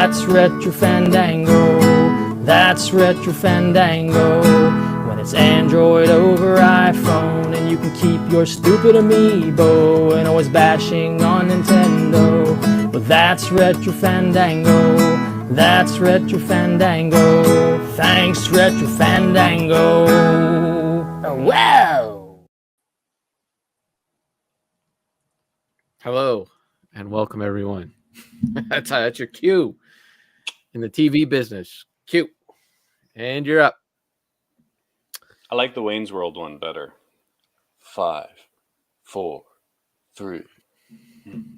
That's Retro Fandango. That's Retro Fandango. When it's Android over iPhone and you can keep your stupid amiibo and always bashing on Nintendo. Well, that's Retro Fandango. That's Retro Fandango. Thanks, Retro Fandango. Wow! Hello and welcome, everyone. That's your cue in the TV business. Cue. And you're up. I like the Wayne's World one better. 5, 4, 3. And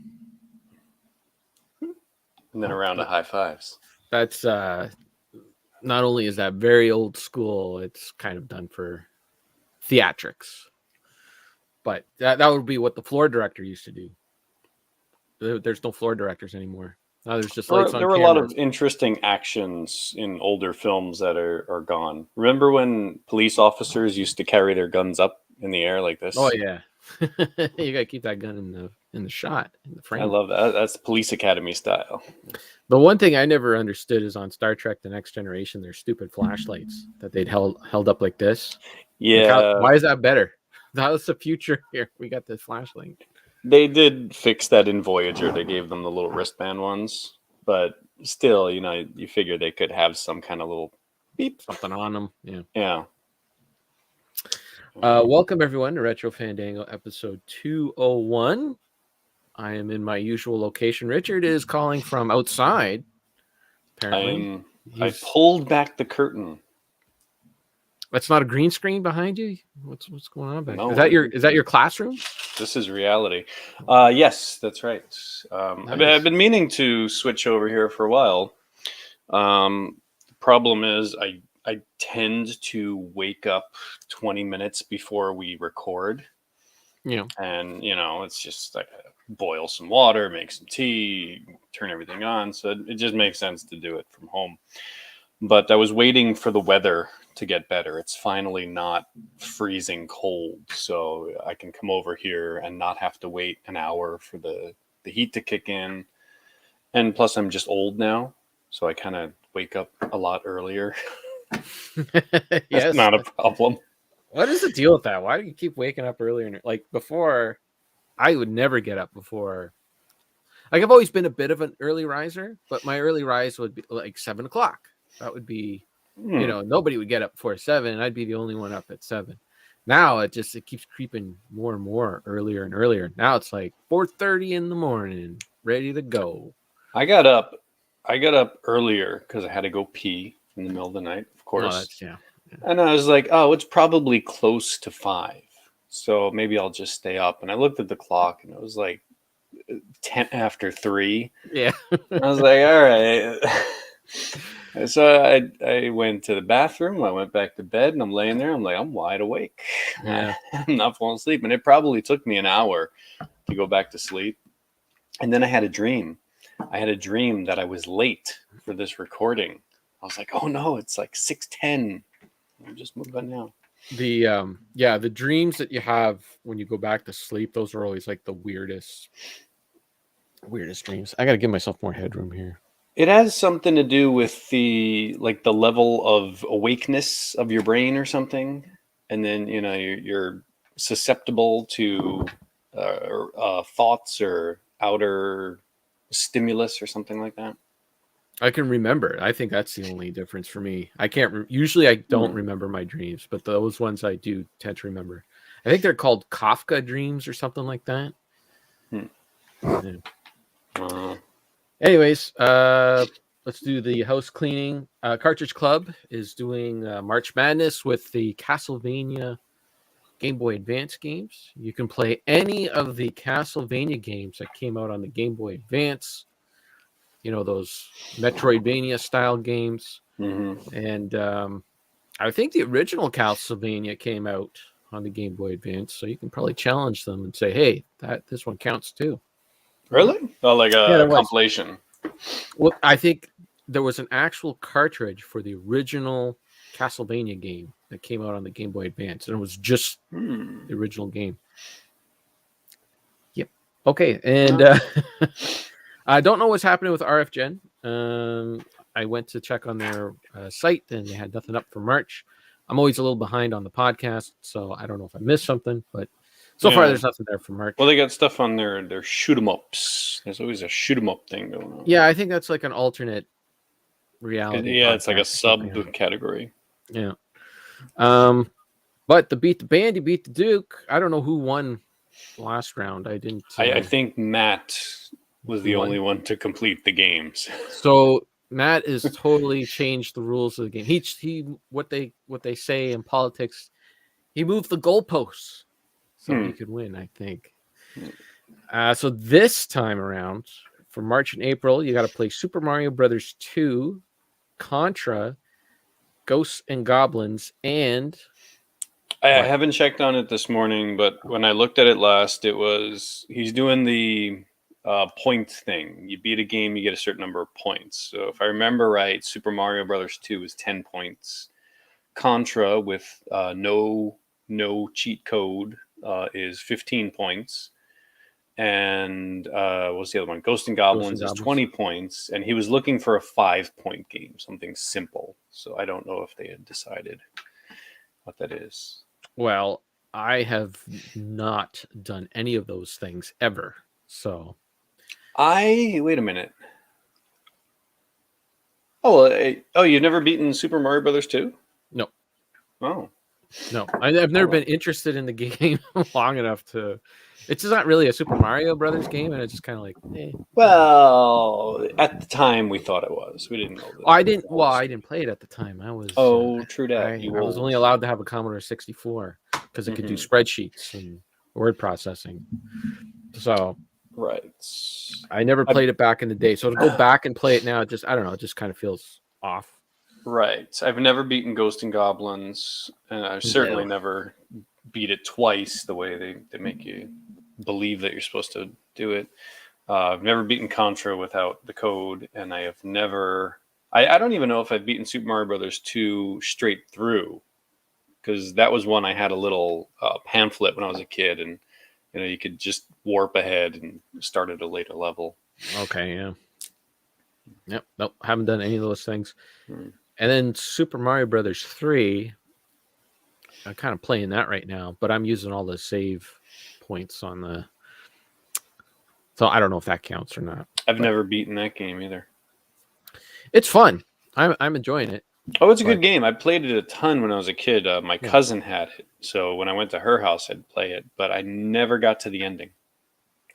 then a round of high fives. That's not only is that very old school, it's kind of done for theatrics. But that would be what the floor director used to do. There's no floor directors anymore. Now there's just lights on There were cameras. a lot of interesting actions in older films that are gone. Remember when police officers used to carry their guns up in the air like this? Oh yeah. You gotta keep that gun in the shot, in the frame. I love that. That's Police Academy style. The one thing I never understood is on Star Trek The Next Generation, their stupid flashlights that they'd held up like this. Yeah. Why is that better? How's the future here? We got this flashlight. They did fix that in Voyager. They gave them the little wristband ones. But still, you figure they could have some kind of little beep. Something on them. Yeah. Welcome, everyone, to Retro Fandango episode 201. I am in my usual location. Richard is calling from outside. Apparently. I pulled back the curtain. That's not a green screen behind you? What's going on back? No. Is that your classroom? This is reality. Yes, that's right. Nice. I've been meaning to switch over here for a while. The problem is I tend to wake up 20 minutes before we record. Yeah. And, it's just like boil some water, make some tea, turn everything on. So it just makes sense to do it from home. But I was waiting for the weather to get better. It's finally not freezing cold, so I can come over here and not have to wait an hour for the heat to kick in. And plus, I'm just old now, so I kind of wake up a lot earlier. Yes. That's not a problem. What is the deal with that? Why do you keep waking up earlier? Like before, I would never get up before. Like I've always been a bit of an early riser, but my early rise would be like 7 o'clock. That would be, nobody would get up before 7. I'd be the only one up at 7. Now it keeps creeping more and more earlier and earlier. Now it's like 4:30 in the morning, ready to go. I got up earlier because I had to go pee in the middle of the night, of course. Yeah. And I was like, oh, it's probably close to 5. So maybe I'll just stay up. And I looked at the clock and it was like 10 after 3. Yeah. I was like, all right. So I went to the bathroom. I went back to bed and I'm laying there. I'm like, I'm wide awake. Yeah. I'm not falling asleep. And it probably took me an hour to go back to sleep. And then I had a dream. I had a dream that I was late for this recording. I was like, oh no, it's like 6:10. I'm just moving now. The dreams that you have when you go back to sleep, those are always like the weirdest dreams. I gotta give myself more headroom here. It has something to do with the level of awakeness of your brain or something, and then you're susceptible to thoughts or outer stimulus or something like that. I can remember. I think that's the only difference for me. I can't. Usually, I don't remember my dreams, but those ones I do tend to remember. I think they're called Kafka dreams or something like that. Yeah. Anyways, let's do the house cleaning. Cartridge Club is doing March Madness with the Castlevania Game Boy Advance games. You can play any of the Castlevania games that came out on the Game Boy Advance. Those Metroidvania style games. Mm-hmm. And I think the original Castlevania came out on the Game Boy Advance, so you can probably challenge them and say, hey, this one counts too. Really? Oh, like a compilation. Well, I think there was an actual cartridge for the original Castlevania game that came out on the Game Boy Advance, and it was just the original game. Yep. Okay, and I don't know what's happening with RF Gen. I went to check on their site and they had nothing up for March. I'm always a little behind on the podcast, so I don't know if I missed something, but so far there's nothing there for March. Well, they got stuff on their shoot 'em ups. There's always a shoot 'em up thing going on. Yeah, I think that's like an alternate reality. Yeah, it's like a subcategory. Yeah. But the Beat the Bandy beat the Duke. I don't know who won last round. I didn't. I think Matt was the only one to complete the games. So Matt has totally changed the rules of the game. He what they say in politics. He moved the goalposts so he could win. I think. So this time around, for March and April, you got to play Super Mario Brothers 2, Contra, Ghosts and Goblins, and I haven't checked on it this morning, but when I looked at it last, he's doing the points thing. You beat a game, you get a certain number of points. So if I remember right, Super Mario Brothers 2 is 10 points. Contra with no cheat code is 15 points. And what's the other one? Ghost and Goblins is 20 points. And he was looking for a 5-point game, something simple. So I don't know if they had decided what that is. Well, I have not done any of those things ever. So wait a minute. You've never beaten Super Mario Brothers 2? No. Oh. No, I've never been interested in the game long enough to. It's just not really a Super Mario Brothers game, and it's just kind of like. Well, at the time we thought it was. We didn't know. I didn't. Well, I didn't play it at the time. I was. True that. I was only allowed to have a Commodore 64 because it could do spreadsheets and word processing. So. Right. I never played it back in the day, so to go back and play it now, I don't know. It just kind of feels off. Right. I've never beaten Ghost and Goblins, and I've certainly never beat it twice the way they make you believe that you're supposed to do it. I've never beaten Contra without the code, and I have never... I don't even know if I've beaten Super Mario Brothers 2 straight through, because that was one I had a little pamphlet when I was a kid, and you could just warp ahead and start at a later level. Okay, yeah. Yep, nope, haven't done any of those things. And then Super Mario Brothers 3, I'm kind of playing that right now, but I'm using all the save points on the... So I don't know if that counts or not. I've never beaten that game either. It's fun. I'm enjoying it. Oh, it's a good game. I played it a ton when I was a kid. My cousin had it, so when I went to her house, I'd play it, but I never got to the ending.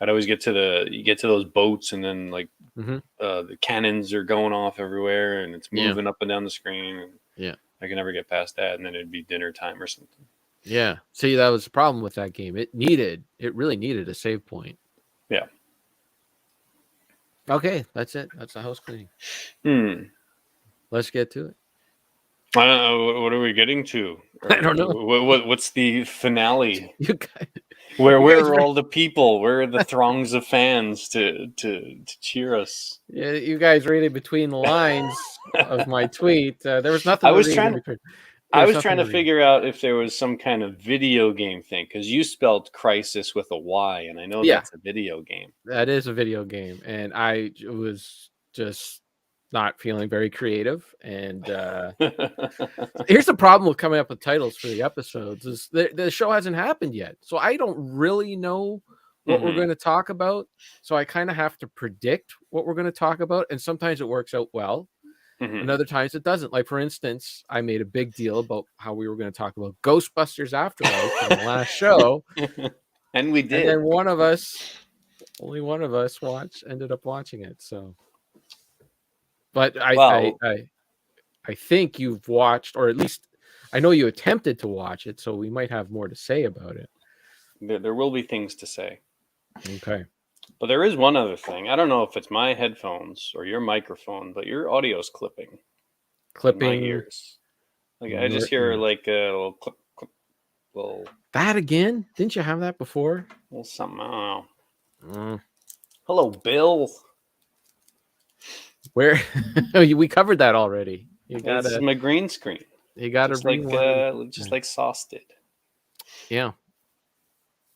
I'd always get to those boats, and then the cannons are going off everywhere, and it's moving up and down the screen. And I can never get past that, and then it'd be dinner time or something. Yeah. See, that was the problem with that game. It really needed a save point. Yeah. Okay, that's it. That's the house cleaning. Let's get to it. I don't know. What are we getting to? I don't know. What's the finale? You guys, Where are all the people? Where are the throngs of fans to cheer us? Yeah, you guys reading between the lines of my tweet. There was nothing. I was trying to figure out if there was some kind of video game thing, because you spelled Crysis with a Y, and I know that's a video game. That is a video game, and I was just not feeling very creative. And here's the problem with coming up with titles for the episodes: is the show hasn't happened yet, so I don't really know what we're going to talk about. So I kind of have to predict what we're going to talk about, and sometimes it works out well. And other times it doesn't. Like, for instance, I made a big deal about how we were going to talk about Ghostbusters Afterlife in the last show. And we did. And then only one of us ended up watching it. So, but I think you've watched, or at least I know you attempted to watch it. So we might have more to say about it. There will be things to say. Okay. But there is one other thing. I don't know if it's my headphones or your microphone, but your audio's clipping. In my ears. Like, I just hear like a little clip, little. That again? Didn't you have that before? Well, something. I don't know. Hello, Bill. Where we covered that already. It's my green screen. You got to just like Sauce did. Yeah.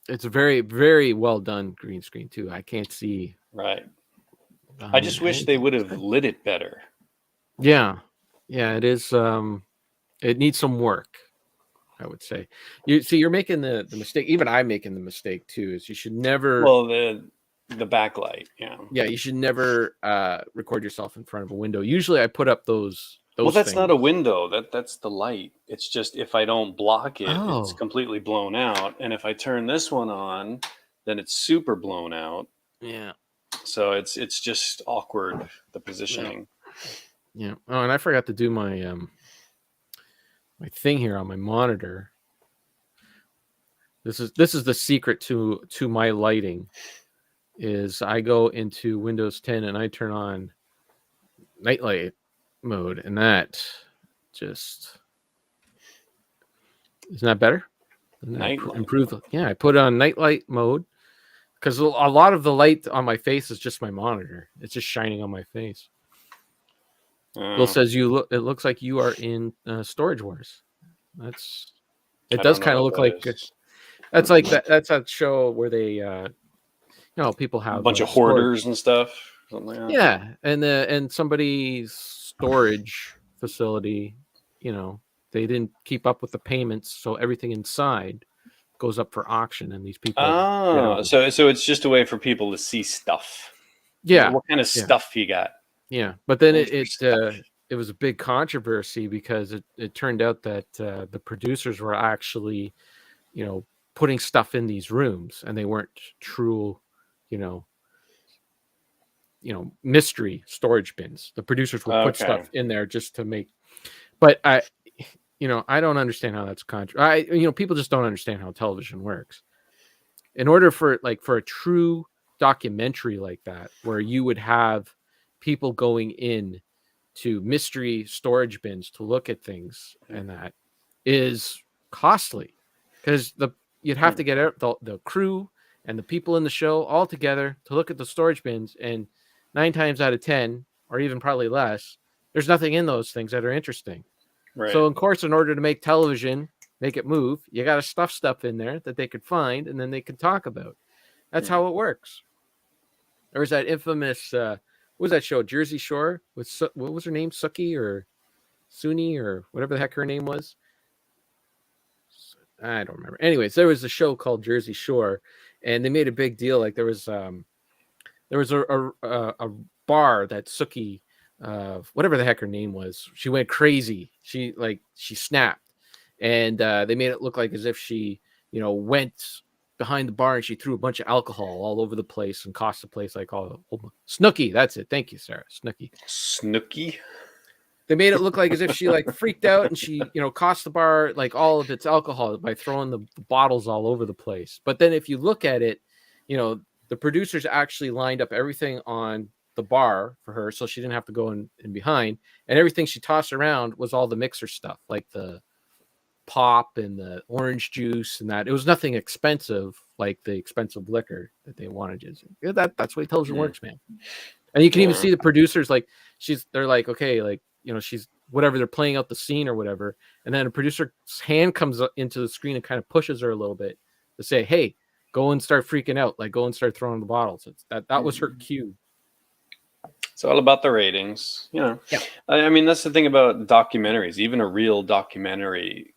It's a very, very well done green screen too. I can't see I just wish they would have lit it better. Yeah, it is. It needs some work, I would say. You see, you're making the mistake. Even I'm making the mistake too. Is you should never. Well, the backlight, yeah. Yeah, you should never record yourself in front of a window. Usually, I put up those. Well, that's things. not a window. That's the light. It's just if I don't block it, it's Oh. completely blown out. And if I turn this one on, then it's super blown out. Yeah. So it's just awkward, the positioning. Yeah. Oh, and I forgot to do my my thing here on my monitor. This is the secret to my lighting. Is I go into Windows 10 and I turn on nightlight mode, and that just isn't that better? Improve. Yeah, I put it on nightlight mode because a lot of the light on my face is just my monitor. It's just shining on my face. Bill says it looks like you are in Storage Wars. It does kind of look like that's like that's that show where they people have a bunch of hoarders and stuff. Something like that. Yeah, and somebody's storage facility, they didn't keep up with the payments, so everything inside goes up for auction, and these people. Oh, so it's just a way for people to see stuff. Yeah, what kind of stuff you got? Yeah, but then it was a big controversy because it turned out that the producers were actually, putting stuff in these rooms, and they weren't true, mystery storage bins. The producers would put stuff in there just to make. But I don't understand how that's people just don't understand how television works. In order for a true documentary like that, where you would have people going in to mystery storage bins to look at things, and that is costly because you'd have to get the crew and the people in the show all together to look at the storage bins, and 9 times out of 10, or even probably less, there's nothing in those things that are interesting. Right. So, of course, in order to make television, make it move, you got to stuff stuff in there that they could find and then they could talk about. That's how it works. There was that infamous, what was that show, Jersey Shore? With what was her name, Sookie or Suni or whatever the heck her name was? I don't remember. Anyways, there was a show called Jersey Shore, and they made a big deal. Like there was a bar that Sookie, whatever the heck her name was, she went crazy. She snapped, and they made it look like as if she, went behind the bar and she threw a bunch of alcohol all over the place and cost the place Snooki. That's it. Thank you, Sarah. Snooki. They made it look like as if she freaked out and she, cost the bar all of its alcohol by throwing the bottles all over the place. But then if you look at it, the producers actually lined up everything on the bar for her so she didn't have to go in behind, and everything she tossed around was all the mixer stuff, like the pop and the orange juice and that. It was nothing expensive like the expensive liquor that they wanted. That's the way television works, man. And you can even see the producers they're like, okay, she's whatever, they're playing out the scene or whatever, and then a producer's hand comes up into the screen and kind of pushes her a little bit to say, hey, go and start freaking out, go and start throwing the bottles. That was her cue. It's all about the ratings, Yeah. I mean, that's the thing about documentaries. Even a real documentary,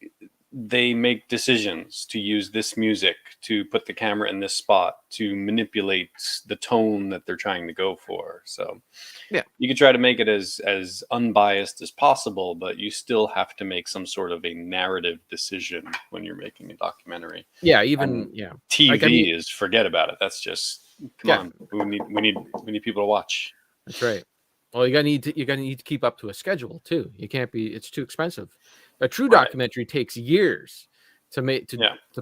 they make decisions to use this music, to put the camera in this spot, to manipulate the tone that they're trying to go for. So you could try to make it as unbiased as possible, but you still have to make some sort of a narrative decision when you're making a documentary. Yeah, TV is forget about it. That's just come on. We need people to watch. That's right. Well, you're gonna need to keep up to a schedule too. You can't be. It's too expensive. A true documentary takes years to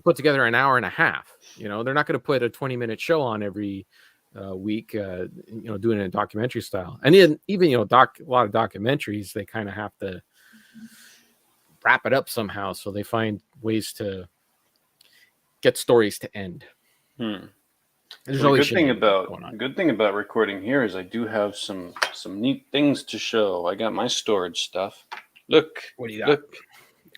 put together an hour and a half. They're not going to put a 20-minute show on every week. Doing it in documentary style. And even a lot of documentaries, they kind of have to wrap it up somehow. So they find ways to get stories to end. There's always good thing about recording here is I do have some neat things to show. I got my storage stuff. Look, what do you got? Look.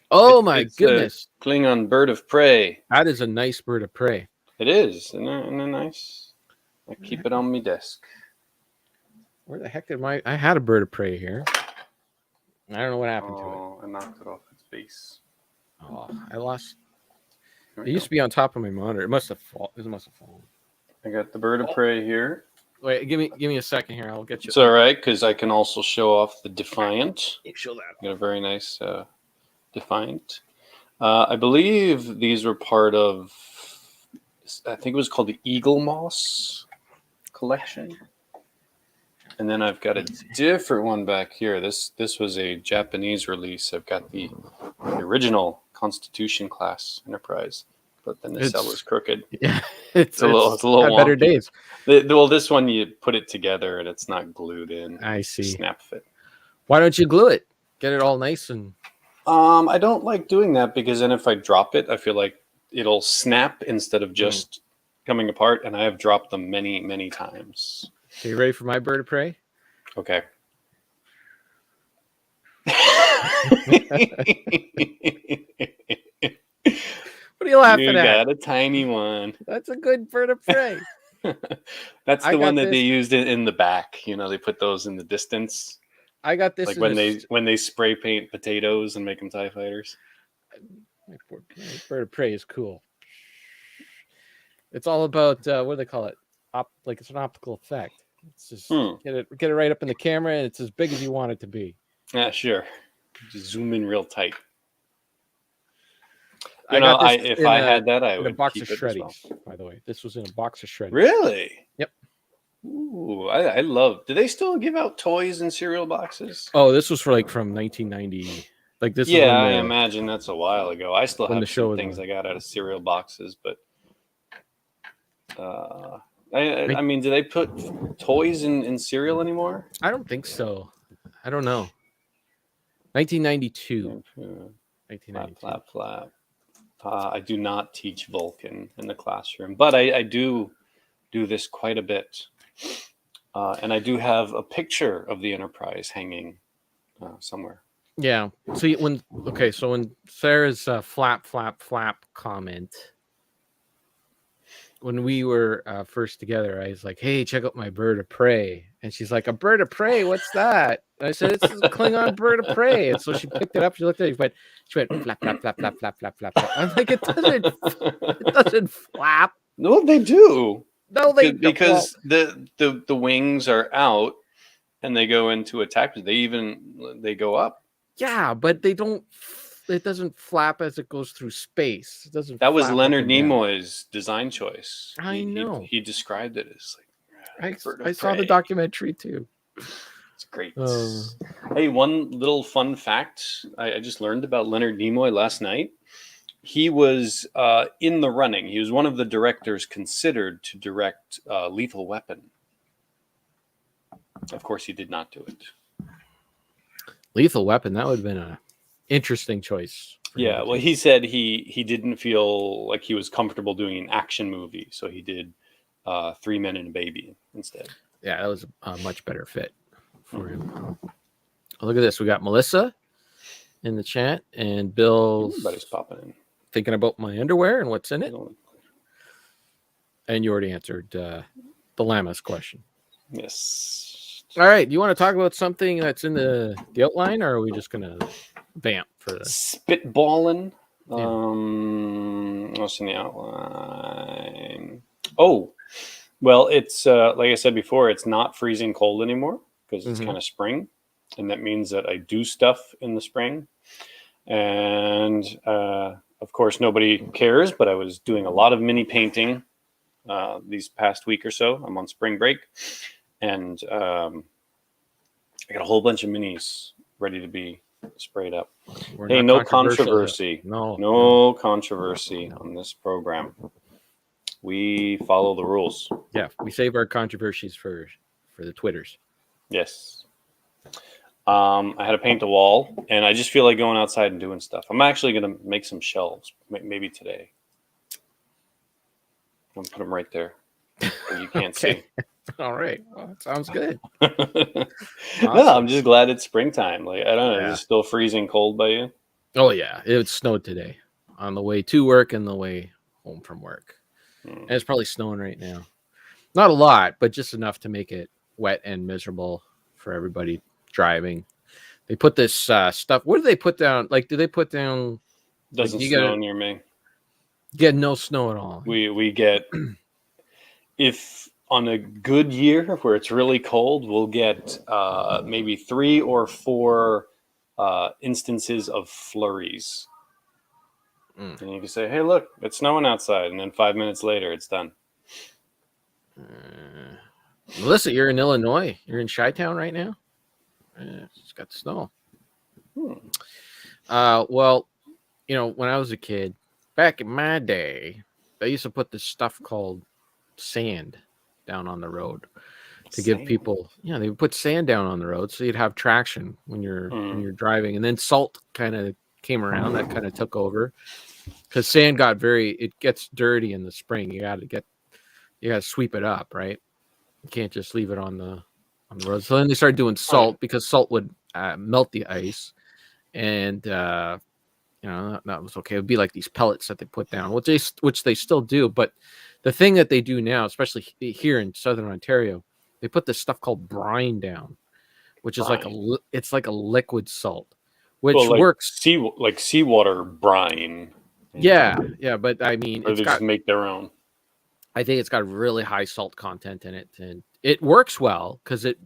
Oh my goodness! Klingon bird of prey. That is a nice bird of prey. It is, isn't it nice? I keep it on my desk. Where the heck did I had a bird of prey here. I don't know what happened to it. Oh, I knocked it off its base. Oh, I lost. Here It we used go. to be on top of my monitor. It must have fallen. I got the bird of prey here. Wait, give me a second here. I'll get you. It's all right because I can also show off the Defiant. Show that. Got a very nice Defiant. I believe these were part of, I think it was called the Eagle Moss collection. And then I've got a different one back here. This was a Japanese release. I've got the original Constitution class Enterprise, but then the cell is crooked. Yeah, It's a little had better wonky. days. Well, this one you put it together and it's not glued in. I It's see. snap fit. Why don't you glue it? Get it all nice and. I don't like doing that because then if I drop it, I feel like it'll snap instead of just coming apart. And I have dropped them many, many times. Are you ready for my bird of prey? Okay. What are you laughing You at? got a tiny one. That's a good bird of prey. That's I the one got that they this- used in the back. You know, they put those in the distance, I got this like in when they spray paint potatoes and make them TIE fighters. My bird of prey is cool. It's all about what do they call it? Like it's an optical effect. It's just get it right up in the camera, and it's as big as you want it to be. Yeah, sure. Just zoom in real tight. I got this If in I a- had that, I in a would box keep of it as shreddies. well. By the way, this was in a box of shreddies. Really? Yep. Ooh, I love. Do they still give out toys in cereal boxes? Oh, this was from 1990. Like this. Yeah, I is when imagine that's a while ago. I still when the have show some was things on. I got out of cereal boxes, but I mean, do they put toys in cereal anymore? I don't think so. I don't know. 1992. Flap, 1992. flap, flap. I do not teach Vulcan in the classroom, but I do this quite a bit. And I do have a picture of the Enterprise hanging somewhere. Yeah. So when Sarah's flap flap flap comment, when we were first together, I was like, "Hey, check out my bird of prey," and she's like, "A bird of prey? What's that?" And I said, "It's a Klingon bird of prey." And so she picked it up. She looked at it. She went flap flap flap flap flap flap flap. Flap. I'm like, it doesn't flap. No, they do. No, Because the wings are out and they go into attack. They go up. Yeah, but they don't. It doesn't flap as it goes through space. It doesn't. That was flap up Leonard and down. Nimoy's design choice. I know. He described it as like bird of I saw the prey. documentary too. It's great. Oh. Hey, one little fun fact I just learned about Leonard Nimoy last night. He was in the running. He was one of the directors considered to direct Lethal Weapon. Of course, he did not do it. Lethal Weapon. That would have been an interesting choice. Yeah, well, he said he didn't feel like he was comfortable doing an action movie, so he did 3 Men and a Baby instead. Yeah, that was a much better fit for him. Oh, look at this. We got Melissa in the chat, and Bill's Everybody's popping in. thinking about my underwear and what's in it. And you already answered the llama's question. Yes. All right. Do you want to talk about something that's in the outline, or are we just going to vamp for the Spitballing. Yeah. What's in the outline? Oh, well, it's like I said before, it's not freezing cold anymore because it's kind of spring, and that means that I do stuff in the spring. And of course, nobody cares, but I was doing a lot of mini painting these past week or so. I'm on spring break, and I got a whole bunch of minis ready to be sprayed up. Hey, no controversy. No controversy on this program. We follow the rules. Yeah, we save our controversies for the Twitters. Yes. I had to paint a wall, and I just feel like going outside and doing stuff. I'm actually going to make some shelves, maybe today. I'm going to put them right there where you can't see. All right. Well, that sounds good. No, I'm just glad it's springtime. Like, I don't know, Yeah. is it still freezing cold by you? Oh, yeah. It snowed today on the way to work and the way home from work. And it's probably snowing right now. Not a lot, but just enough to make it wet and miserable for everybody driving. They put this stuff. What do they put down? Like, do they put down? Like, Doesn't you snow near me. get no snow at all. We get, if on a good year where it's really cold, we'll get maybe 3 or 4 instances of flurries. Mm. And you can say, hey, look, it's snowing outside. And then 5 minutes later, it's done. Melissa, you're in Illinois. You're in Chi-Town right now. It's got snow. Well, when I was a kid, back in my day, they used to put this stuff called sand down on the road to give people. Yeah, they would put sand down on the road so you'd have traction when you're driving. And then salt kind of came around. That kind of took over because sand it gets dirty in the spring. You got to sweep it up, right? You can't just leave it on the road. So then they started doing salt because salt would melt the ice, and that was okay. It would be like these pellets that they put down, which they still do. But the thing that they do now, especially here in Southern Ontario, they put this stuff called brine down, which is it's like a liquid salt, which works. Like seawater brine. Yeah, but I mean, or they just make their own. I think it's got really high salt content in it, and it works well because it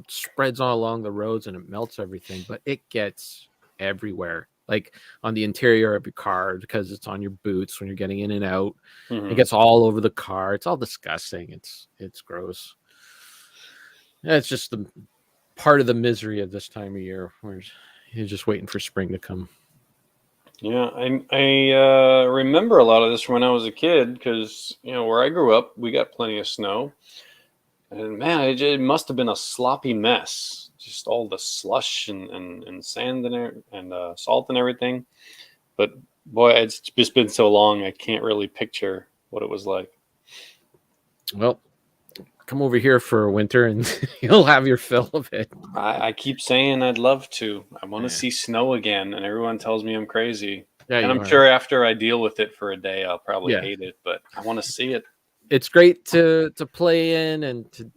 spreads all along the roads and it melts everything, but it gets everywhere, like on the interior of your car because it's on your boots when you're getting in and out. It gets all over the car. It's all disgusting. It's gross. It's just the part of the misery of this time of year where you're just waiting for spring to come. Yeah, I remember a lot of this when I was a kid because, where I grew up, we got plenty of snow. And man, it must have been a sloppy mess. Just all the slush and sand and salt and everything. But boy, it's just been so long, I can't really picture what it was like. Well, come over here for winter and you'll have your fill of it. I keep saying I'd love to. I want to see snow again, and everyone tells me I'm crazy. Yeah, and I'm sure after I deal with it for a day, I'll probably hate it, but I want to see it. It's great to play in and to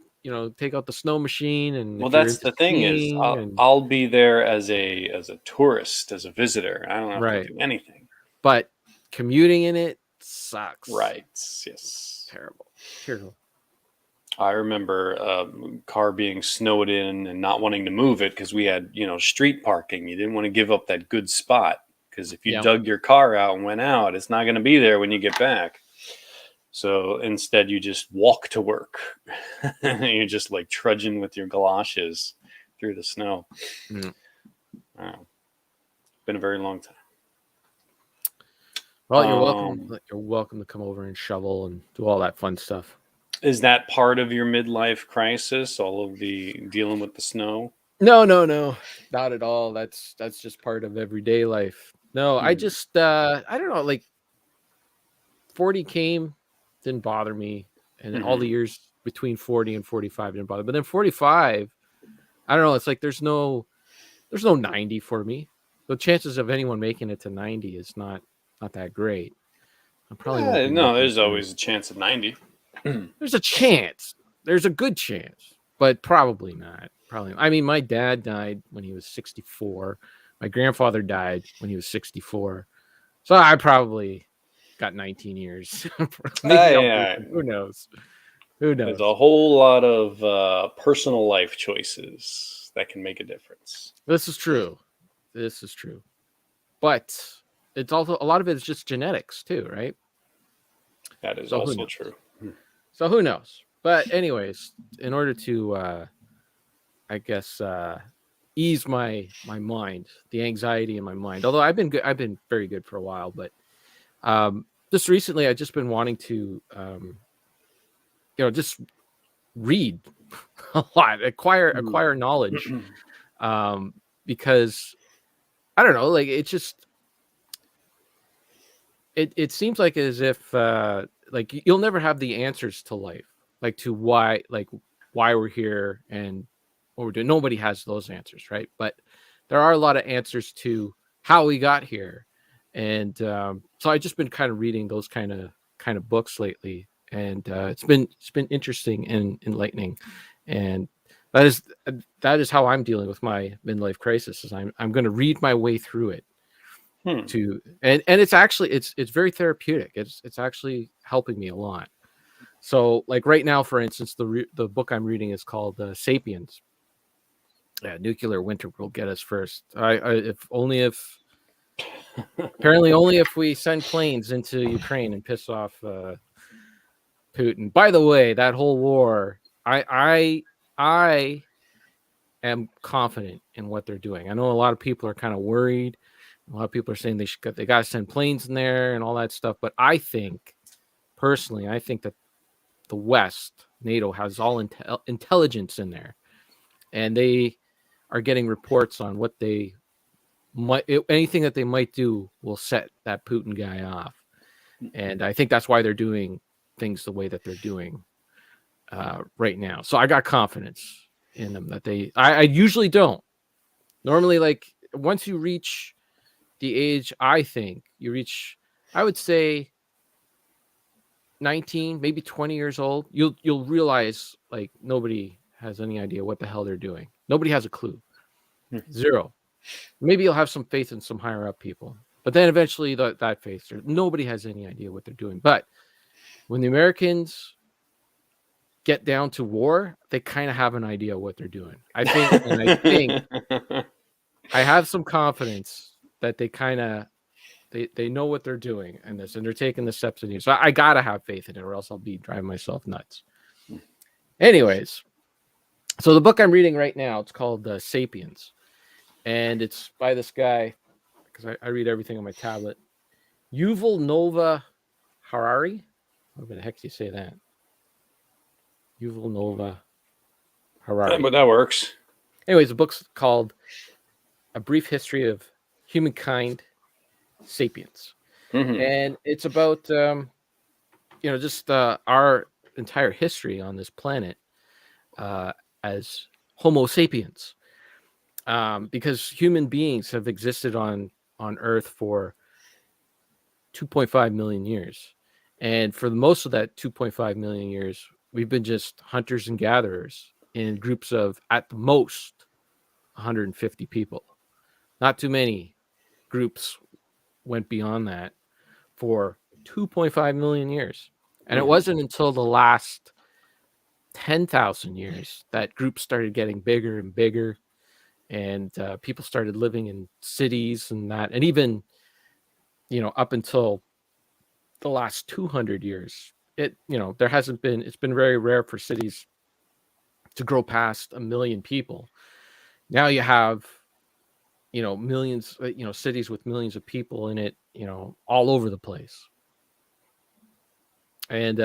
take out the snow machine. And well, that's the thing is I'll be there as a tourist, as a visitor. I don't have to do anything. But commuting in it sucks. Right. Yes. Terrible. I remember a car being snowed in and not wanting to move it because we had, street parking. You didn't want to give up that good spot because if you dug your car out and went out, it's not going to be there when you get back. So instead, you just walk to work. You're just like trudging with your galoshes through the snow. Been a very long time. Well, you're welcome. You're welcome to come over and shovel and do all that fun stuff. Is that part of your midlife crisis? All of the dealing with the snow? No, not at all. That's just part of everyday life. No, I just I don't know. Like 40 didn't bother me, and all the years between 40 and 45 didn't bother. But then 45, I don't know. It's like there's no 90 for me. The chances of anyone making it to 90 is not that great. I'm probably there's always a chance of 90. There's a chance. There's a good chance, but probably not. I mean, my dad died when he was 64. My grandfather died when he was 64. So I probably got 19 years. Who knows? There's a whole lot of personal life choices that can make a difference. This is true. But it's also a lot of it is just genetics too, right? That is also true. So who knows? But anyways, in order to, I guess, ease my mind, the anxiety in my mind. Although I've been very good for a while, but just recently I've just been wanting to, just read a lot, acquire knowledge, because I don't know, like it seems like as if like you'll never have the answers to life, like to why we're here and what we're doing. Nobody has those answers, right? But there are a lot of answers to how we got here, and so I've just been kind of reading those kind of books lately, and it's been interesting and enlightening, and that is how I'm dealing with my midlife crisis. Is I'm going to read my way through it to and it's actually it's very therapeutic. It's actually helping me a lot. So like right now, for instance, the book I'm reading is called Sapiens. Yeah, nuclear winter will get us first. Apparently only if we send planes into Ukraine and piss off Putin. By the way, that whole war, I am confident in what they're doing. I know a lot of people are kind of worried. A lot of people are saying they got to send planes in there and all that stuff. But I think personally, I think that the West, NATO, has all intelligence in there, and they are getting reports on what they might anything that they might do will set that Putin guy off. And I think that's why they're doing things the way that they're doing right now. So I got confidence in them that I usually don't. Normally, like once you reach the age, I think you reach, I would say 19, maybe 20 years old, you'll realize like nobody has any idea what the hell they're doing. Nobody has a clue. Zero. Maybe you'll have some faith in some higher up people, but then eventually that faith, nobody has any idea what they're doing. But when the Americans get down to war, they kind of have an idea what they're doing. I think I have some confidence that they kind of they know what they're doing in this, and they're taking the steps to do. So I gotta have faith in it, or else I'll be driving myself nuts. Anyways, so the book I'm reading right now, it's called Sapiens, and it's by this guy, because I read everything on my tablet, Yuval Noah Harari. How the heck do you say that? Yuval Noah Harari. But that works. Anyways, the book's called A Brief History of Humankind, Sapiens. And it's about just our entire history on this planet as Homo sapiens, because human beings have existed on Earth for 2.5 million years, and for the most of that 2.5 million years, we've been just hunters and gatherers in groups of at the most 150 people. Not too many groups went beyond that for 2.5 million years. And it wasn't until the last 10,000 years that groups started getting bigger and bigger, and people started living in cities and that. And even, up until the last 200 years, it's been very rare for cities to grow past 1 million people. Now you have, millions, cities with millions of people in it, all over the place. And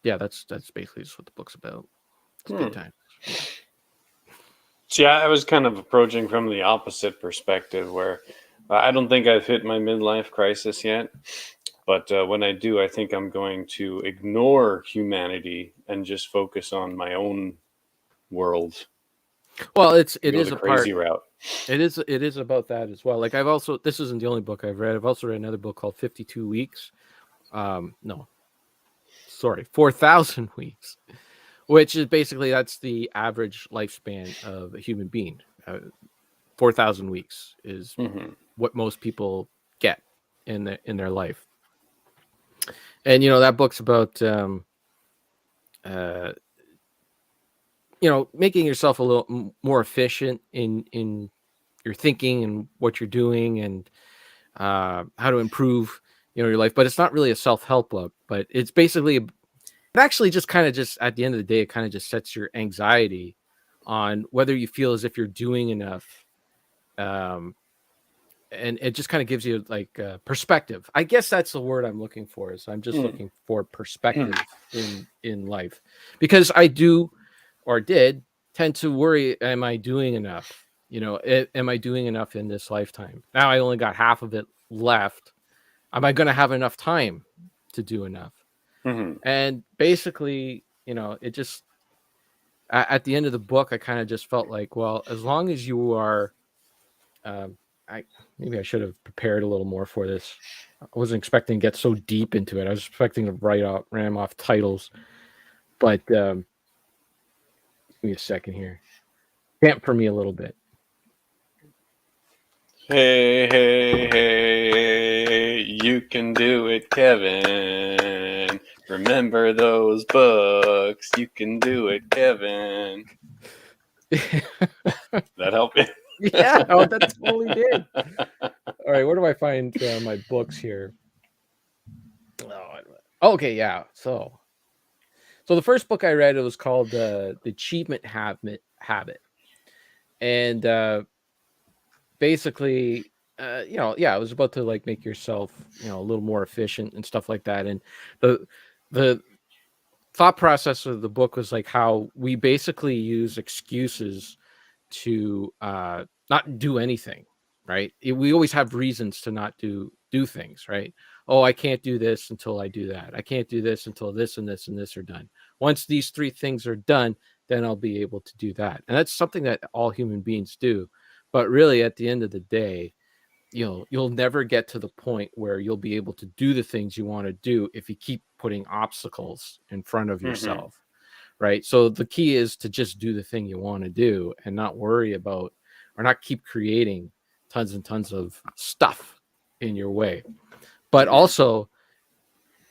that's basically just what the book's about. It's big time. See, I was kind of approaching from the opposite perspective, where I don't think I've hit my midlife crisis yet. But when I do, I think I'm going to ignore humanity and just focus on my own world. Well, it is a crazy part. route. It is about that as well. Like this isn't the only book I've read. I've also read another book called 52 Weeks. 4,000 weeks, which is basically that's the average lifespan of a human being. 4,000 weeks is what most people get in their life. And that book's about making yourself a little more efficient in your thinking and what you're doing, and how to improve your life. But it's not really a self-help book, but it's basically it actually just kind of just at the end of the day, it kind of just sets your anxiety on whether you feel as if you're doing enough, and it just kind of gives you like perspective. I guess that's the word I'm looking for. Is I'm just looking for perspective in life, because I do or did tend to worry, am I doing enough? Am I doing enough in this lifetime? Now I only got half of it left. Am I going to have enough time to do enough? And basically, it just, at the end of the book, I kind of just felt like, well, as long as you are, maybe I should have prepared a little more for this. I wasn't expecting to get so deep into it. I was expecting to ram off titles, but Give me a second here. Camp for me a little bit. Hey, hey, hey, you can do it, Kevin. Remember those books. You can do it, Kevin. That help you? Yeah, oh, that totally did. All right, where do I find my books here? Oh, okay, yeah. So the first book I read, it was called The Achievement Habit. And basically, yeah, it was about to like make yourself, a little more efficient and stuff like that. And the thought process of the book was like how we basically use excuses to not do anything, right? We always have reasons to not do things, right? Oh, I can't do this until I do that. I can't do this until this and this and this are done. Once these three things are done, then I'll be able to do that. And that's something that all human beings do. But really, at the end of the day, you'll never get to the point where you'll be able to do the things you want to do if you keep putting obstacles in front of yourself. Right. So the key is to just do the thing you want to do and not worry about or not keep creating tons and tons of stuff in your way. But also,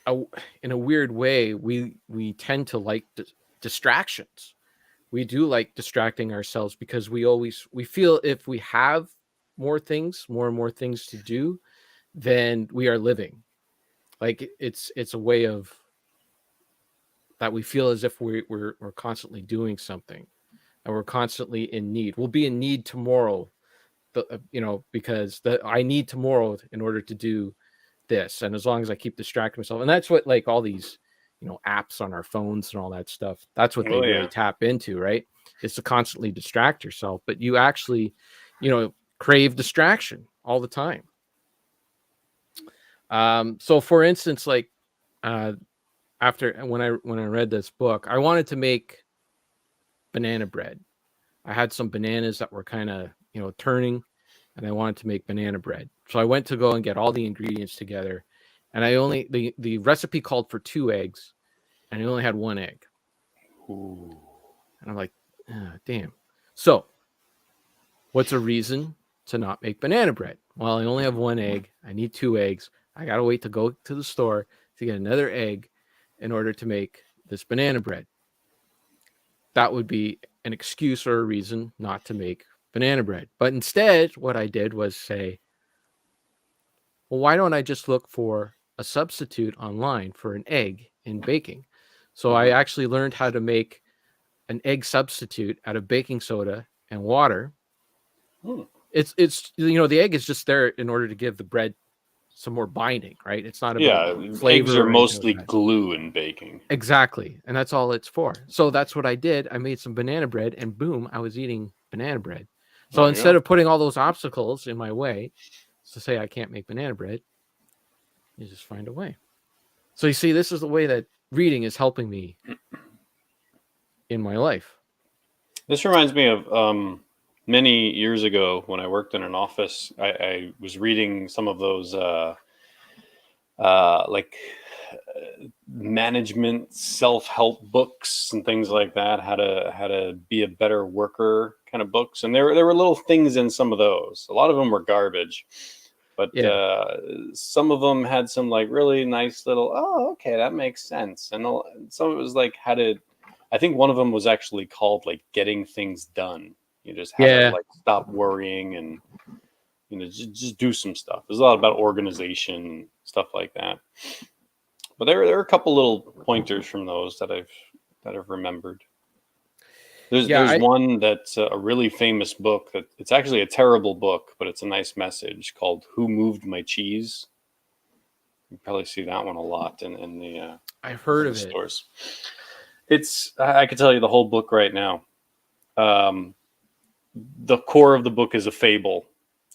in a weird way, we tend to like distractions. We do like distracting ourselves because we feel if we have more and more things to do, then we are living. Like it's a way of that we feel as if we're constantly doing something and we're constantly in need. We'll be in need tomorrow, because I need tomorrow in order to do this. And as long as I keep distracting myself, and that's what like all these, apps on our phones and all that stuff, that's what they really tap into, right? Is to constantly distract yourself, but you actually, crave distraction all the time. So for instance, like, after when I read this book, I wanted to make banana bread. I had some bananas that were kind of, turning, and I wanted to make banana bread. So I went to go and get all the ingredients together, and the recipe called for 2 eggs, and I only had 1 egg. Ooh. And I'm like, damn. So what's a reason to not make banana bread? Well, I only have 1 egg. I need 2 eggs. I got to wait to go to the store to get another egg in order to make this banana bread. That would be an excuse or a reason not to make banana bread. But instead, what I did was say, well, why don't I just look for a substitute online for an egg in baking? So I actually learned how to make an egg substitute out of baking soda and water. It's the egg is just there in order to give the bread some more binding, right? It's not about flavor. Eggs are or mostly like glue in baking. exactly, and that's all it's for. So that's what I did. I made some banana bread, and boom, I was eating banana bread. So instead of putting all those obstacles in my way to say I can't make banana bread, you just find a way. So you see, this is the way that reading is helping me in my life. This reminds me of many years ago when I worked in an office. I was reading some of those management self-help books and things like that, how to be a better worker kind of books, and there were little things in some of those. A lot of them were garbage, but some of them had some like really nice little, oh, okay, that makes sense. And some of it was like I think one of them was actually called like getting things done. You just have to like stop worrying and just do some stuff. There's a lot about organization, stuff like that. But there are a couple little pointers from those that I've remembered. There's one that's a really famous book that it's actually a terrible book, but it's a nice message called "Who Moved My Cheese." You probably see that one a lot in the I've heard of stores. I could tell you the whole book right now. The core of the book is a fable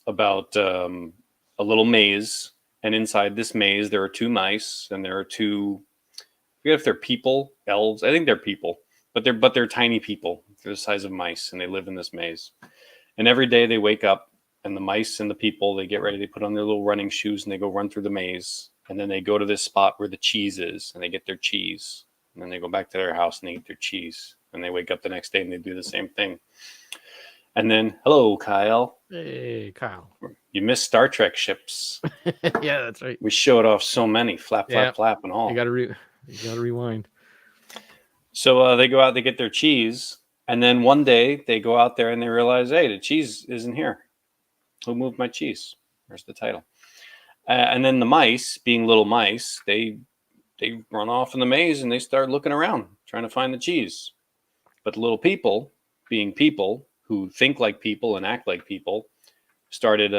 about a little maze, and inside this maze there are 2 mice, and there are 2. I forget if they're people, elves. I think they're people, but they're tiny people. They're the size of mice, and they live in this maze. And every day they wake up, and the mice and the people, they get ready. They put on their little running shoes, and they go run through the maze. And then they go to this spot where the cheese is, and they get their cheese. And then they go back to their house and they eat their cheese. And they wake up the next day and they do the same thing. And then, hello, Kyle. Hey, Kyle. You missed Star Trek ships. Yeah, that's right. We showed off so many, flap, Yeah. flap, and all. You gotta rewind. So they go out, they get their cheese, and then one day they go out there and they realize, hey, the cheese isn't here. Who moved my cheese? There's the title. And then the mice, being little mice, they run off in the maze and they start looking around, trying to find the cheese. But the little people, being people who think like people and act like people, started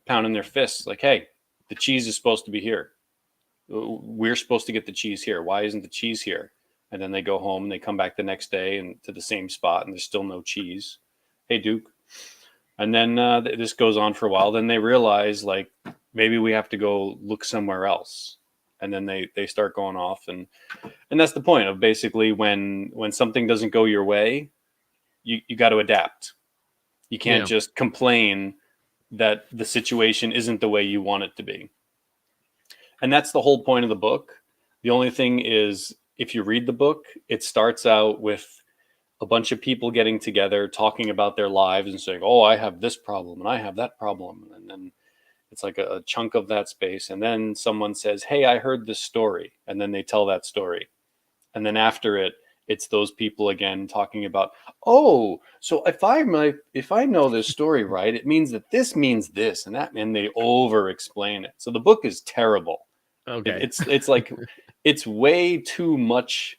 pounding their fists like, hey, the cheese is supposed to be here. We're supposed to get the cheese here. Why isn't the cheese here? And then they go home and they come back the next day and to the same spot and there's still no cheese. Hey, Duke. And then this goes on for a while. Then they realize, like, maybe we have to go look somewhere else. And then they start going off. And that's the point of basically when something doesn't go your way, you got to adapt. You can't just complain that the situation isn't the way you want it to be. And that's the whole point of the book. The only thing is, if you read the book, it starts out with a bunch of people getting together, talking about their lives and saying, oh, I have this problem and I have that problem. And then it's like a chunk of that space. And then someone says, hey, I heard this story. And then they tell that story. And then after it, it's those people again talking about, oh, so if I know this story right, it means that this means this and that, and they over explain it. So the book is terrible. Okay. It's like, it's way too much.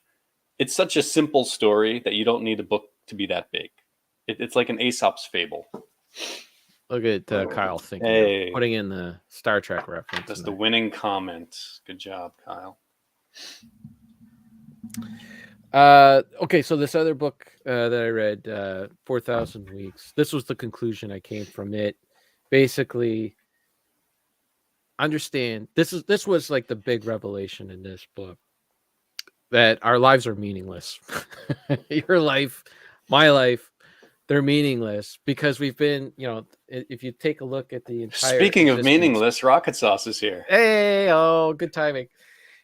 It's such a simple story that you don't need a book to be that big. It's like an Aesop's fable. Look at Kyle thinking. Hey. Putting in the Star Trek reference. That's the winning comment. Good job, Kyle. Okay, so this other book that I read, 4,000 Weeks. This was the conclusion I came from it. Basically, understand this was like the big revelation in this book, that our lives are meaningless. Your life, my life, they're meaningless because we've been, if you take a look at the entire. Speaking of meaningless, Rocket Sauce is here. Hey, oh, good timing.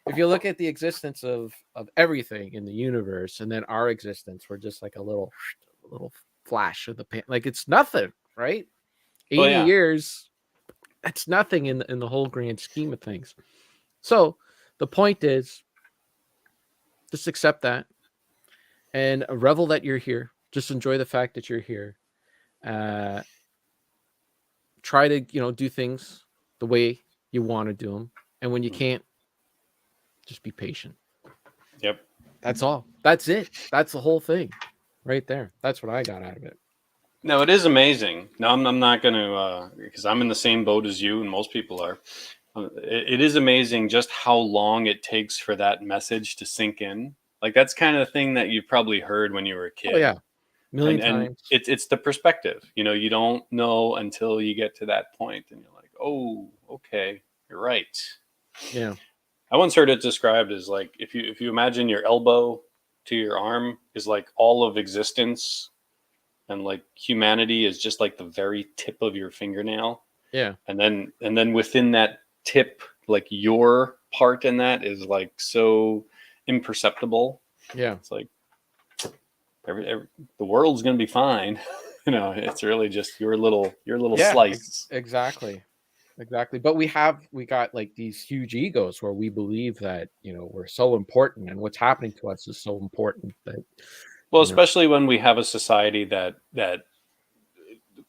If you look at the existence of everything in the universe and then our existence, we're just like a little flash of the pan. Like it's nothing, right? 80 years, that's nothing in the whole grand scheme of things. So the point is, just accept that and revel that you're here. Just enjoy the fact that you're here. Try to, do things the way you want to do them. And when you can't, just be patient. Yep. That's all. That's it. That's the whole thing right there. That's what I got out of it. No, it is amazing. No, I'm not going to, because I'm in the same boat as you and most people are. It is amazing just how long it takes for that message to sink in. Like that's kind of the thing that you probably heard when you were a kid. Oh, yeah. Million times. It's the perspective. You don't know until you get to that point and you're like, oh, okay, you're right. Yeah. I once heard it described as like, if you imagine your elbow to your arm is like all of existence, and like humanity is just like the very tip of your fingernail. Yeah. And then within that tip, like your part in that is like so imperceptible. Yeah. It's like the world's going to be fine. It's really just your little slice. Exactly. But we got like these huge egos where we believe that, we're so important and what's happening to us is so important that. Well, especially when we have a society that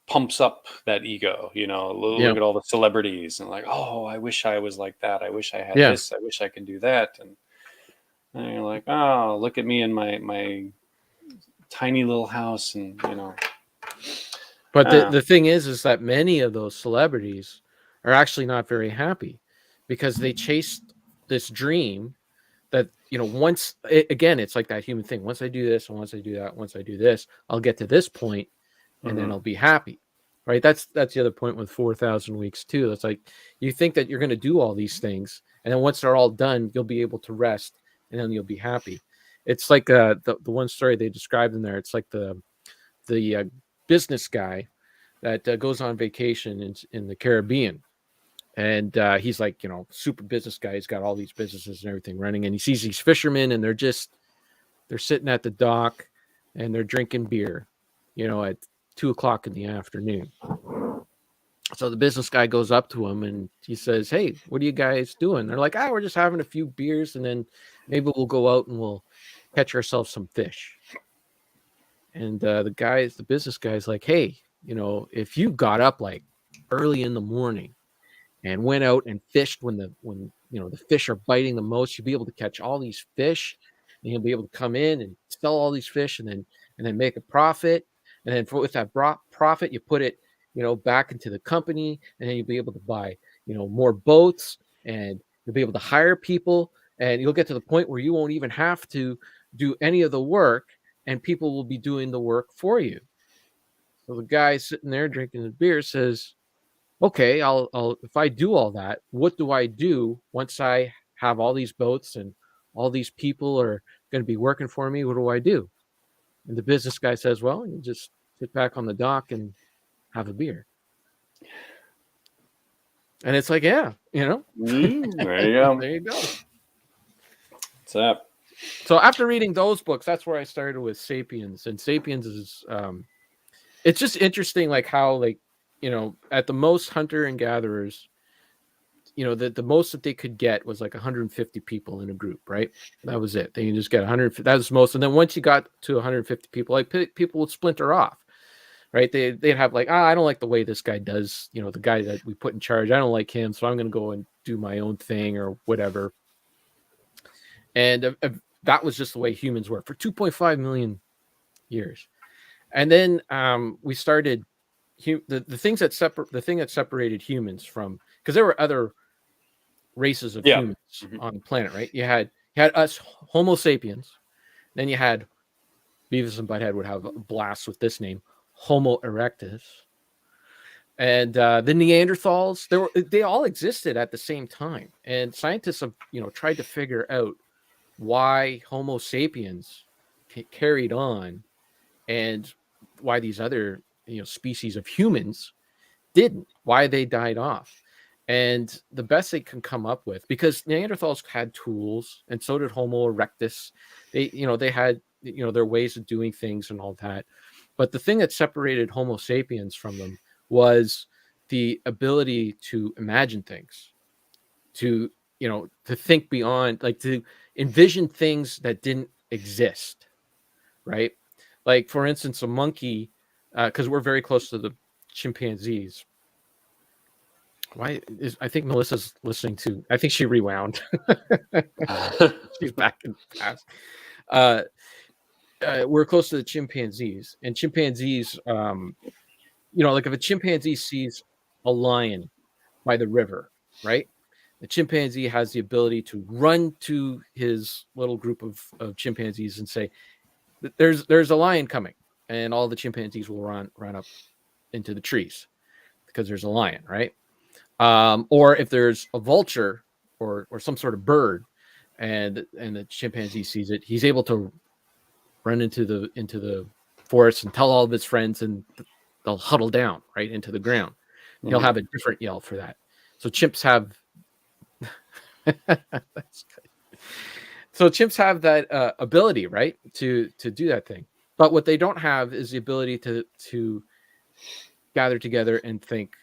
pumps up that ego, look at all the celebrities and like, oh, I wish I was like that. I wish I had this. I wish I could do that. And you're like, oh, look at me in my tiny little house. And, But the thing is that many of those celebrities are actually not very happy because they chased this dream that, it's like that human thing. Once I do this, and once I do that, once I do this, I'll get to this point and then I'll be happy. Right. That's the other point with 4,000 Weeks too. It's like, you think that you're going to do all these things. And then once they're all done, you'll be able to rest and then you'll be happy. It's like the one story they described in there. It's like the business guy that goes on vacation in the Caribbean. And he's like, super business guy. He's got all these businesses and everything running. And he sees these fishermen and they're sitting at the dock and they're drinking beer, at 2 o'clock in the afternoon. So the business guy goes up to him and he says, "Hey, what are you guys doing?" They're like, we're just having a few beers and then maybe we'll go out and we'll catch ourselves some fish." And the business guy's like, "Hey, if you got up like early in the morning and went out and fished when the fish are biting the most, you'll be able to catch all these fish and you'll be able to come in and sell all these fish and then make a profit. And then with that profit, you put it, back into the company, and then you'll be able to buy, more boats, and you'll be able to hire people, and you'll get to the point where you won't even have to do any of the work, and people will be doing the work for you." So the guy sitting there drinking his beer says, "Okay, I'll if I do all that, what do I do once I have all these boats and all these people are going to be working for me? What do I do?" And the business guy says, "Well, you just sit back on the dock and have a beer." And it's like, yeah, There you go. there you go. What's up? So after reading those books, that's where I started with Sapiens. And Sapiens is, it's just interesting, like how, like, at the most hunter and gatherers, the most that they could get was like 150 people in a group, right? That was it. They just get 100. That was most. And then once you got to 150 people, like people would splinter off, right? They'd have like, I don't like the way this guy does, the guy that we put in charge. I don't like him, so I'm going to go and do my own thing or whatever. And that was just the way humans were for 2.5 million years. And then we started the thing that separated humans from, because there were other races of humans on the planet, right? You had us Homo sapiens, then you had Beavis and Butthead would have a blast with this name, Homo erectus, and the Neanderthals. They all existed at the same time, and scientists have tried to figure out why Homo sapiens carried on and why these other species of humans didn't, why they died off. And the best they can come up with, because Neanderthals had tools and so did Homo erectus, they had their ways of doing things and all that. But the thing that separated Homo sapiens from them was the ability to imagine things, to think beyond, like to envision things that didn't exist, right? Like, for instance, a monkey, because we're very close to the chimpanzees. I think Melissa's listening to, I think she rewound. She's back in the past. We're close to the chimpanzees, and chimpanzees, like if a chimpanzee sees a lion by the river, right? The chimpanzee has the ability to run to his little group of chimpanzees and say, "There's a lion coming," and all the chimpanzees will run up into the trees because there's a lion, right? Or if there's a vulture or some sort of bird, and the chimpanzee sees it, he's able to run into the forest and tell all of his friends, and they'll huddle down right into the ground. Mm-hmm. He'll have a different yell for that. So chimps have that's good. So chimps have that ability, right, to do that thing. But what they don't have is the ability to gather together and think.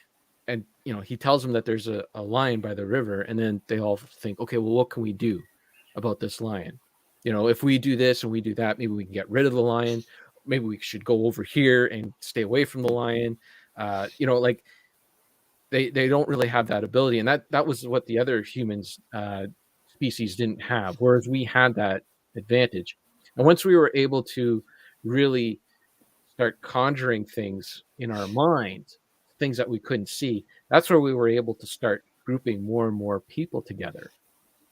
And he tells them that there's a lion by the river, and then they all think, okay, well, what can we do about this lion? If we do this and we do that, maybe we can get rid of the lion. Maybe we should go over here and stay away from the lion. Like they don't really have that ability, and that was what the other humans species didn't have, whereas we had that advantage. And once we were able to really start conjuring things in our minds, things that we couldn't see, that's where we were able to start grouping more and more people together,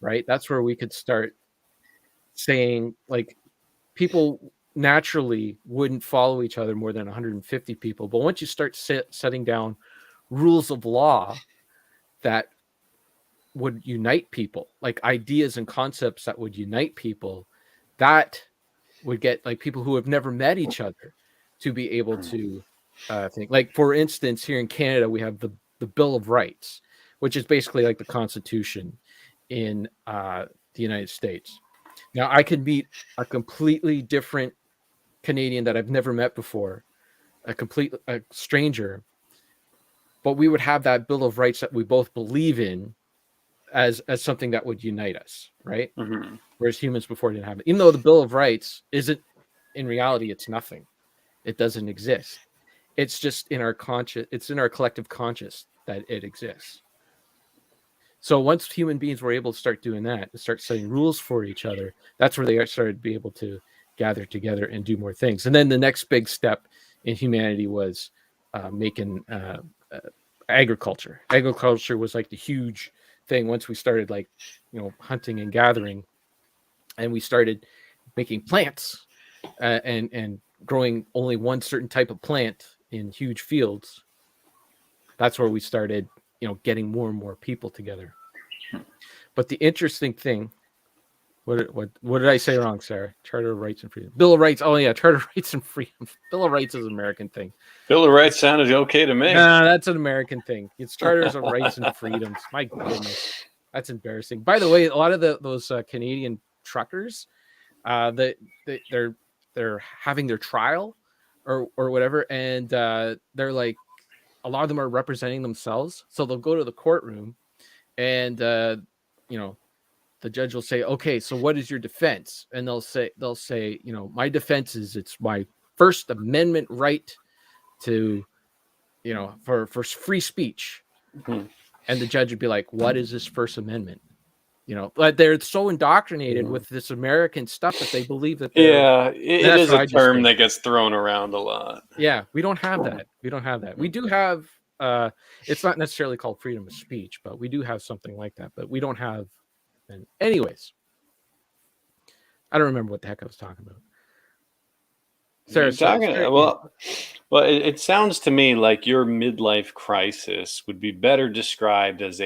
right? That's where we could start saying, like, people naturally wouldn't follow each other more than 150 people, but once you start setting down rules of law that would unite people, like ideas and concepts that would unite people, that would get like people who have never met each other to be able to think. Like, for instance, here in Canada, we have the Bill of Rights, which is basically like the Constitution in the United States. Now, I could meet a completely different Canadian that I've never met before, a stranger, but we would have that Bill of Rights that we both believe in as something that would unite us, right? Mhm. Whereas humans before didn't have it. Even though the Bill of Rights isn't, in reality, it's nothing. It doesn't exist. It's just in our conscious, it's in our collective conscious that it exists. So once human beings were able to start doing that and start setting rules for each other, that's where they started to be able to gather together and do more things. And then the next big step in humanity was making agriculture. Agriculture was like the huge thing once we started, like, hunting and gathering, and we started making plants and growing only one certain type of plant in huge fields. That's where we started, getting more and more people together. But the interesting thing, what did I say wrong, Sarah? Charter of Rights and Freedom. Bill of Rights. Oh yeah, Charter of Rights and Freedom. Bill of Rights is an American thing. Bill of Rights sounded okay to me. Nah, that's an American thing. It's Charters of Rights and Freedoms. My goodness, that's embarrassing. By the way, a lot of those Canadian truckers, they're having their trial or whatever, and they're like, a lot of them are representing themselves, so they'll go to the courtroom, and the judge will say, okay, so what is your defense? And they'll say, my defense is it's my First Amendment right to, for free speech. Mhm. And the judge would be like, what is this First Amendment? But they're so indoctrinated with this American stuff that they believe that it is a term think. that gets thrown around a lot. Yeah, we don't have that. We do have, it's not necessarily called freedom of speech, but we do have something like that. But we don't have, and anyways, I don't remember what the heck I was talking about. Sarah, Well, it sounds to me like your midlife crisis would be better described as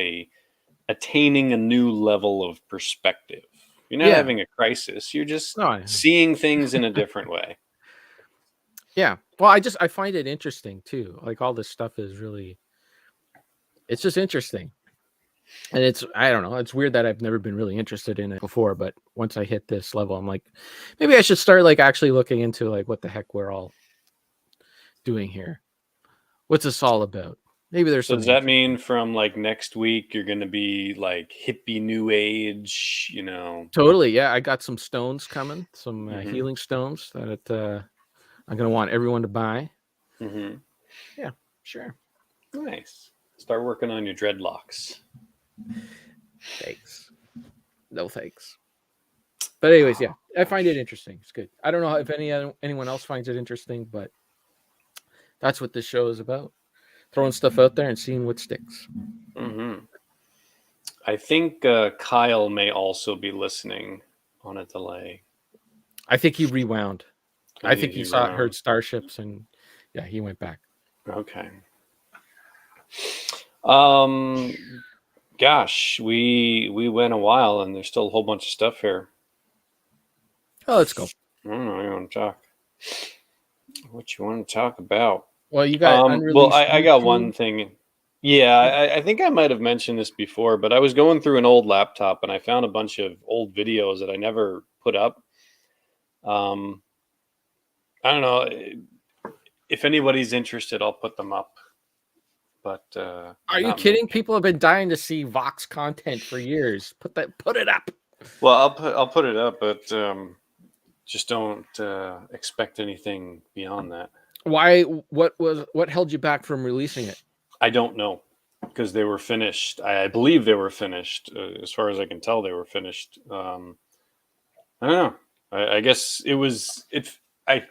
attaining a new level of perspective. You're not having a crisis. You're just seeing things in a different way. Yeah. Well, I find it interesting too. Like, all this stuff is really, it's just interesting. And I don't know, it's weird that I've never been really interested in it before, but once I hit this level, I'm like, maybe I should start like actually looking into like what the heck we're all doing here. What's this all about? Maybe there's So does that mean from like next week you're going to be like hippie new age, Totally. Yeah, I got some stones coming, some healing stones that I'm going to want everyone to buy. Mm-hmm. Yeah, sure. Nice. Start working on your dreadlocks. Thanks. No thanks. But anyways, yeah, I find it interesting. It's good. I don't know if anyone else finds it interesting, but that's what this show is about. Throwing stuff out there and seeing what sticks. Mm-hmm. I think Kyle may also be listening on a delay. I think he rewound. I think he heard starships, and yeah, he went back. Okay. Gosh, we went a while, and there's still a whole bunch of stuff here. Oh, let's go. I don't know. You want to talk? What you want to talk about? Well, you got unreleased. Well, I got one thing. Yeah, I think I might have mentioned this before, but I was going through an old laptop and I found a bunch of old videos that I never put up. I don't know if anybody's interested. I'll put them up. But are you kidding? People have been dying to see Vox content for years. Put it up. Well, I'll put it up, but just don't expect anything beyond that. Why? What held you back from releasing it? I don't know, because they were finished. I believe they were finished. As far as I can tell, they were finished. I don't know. I guess it was. I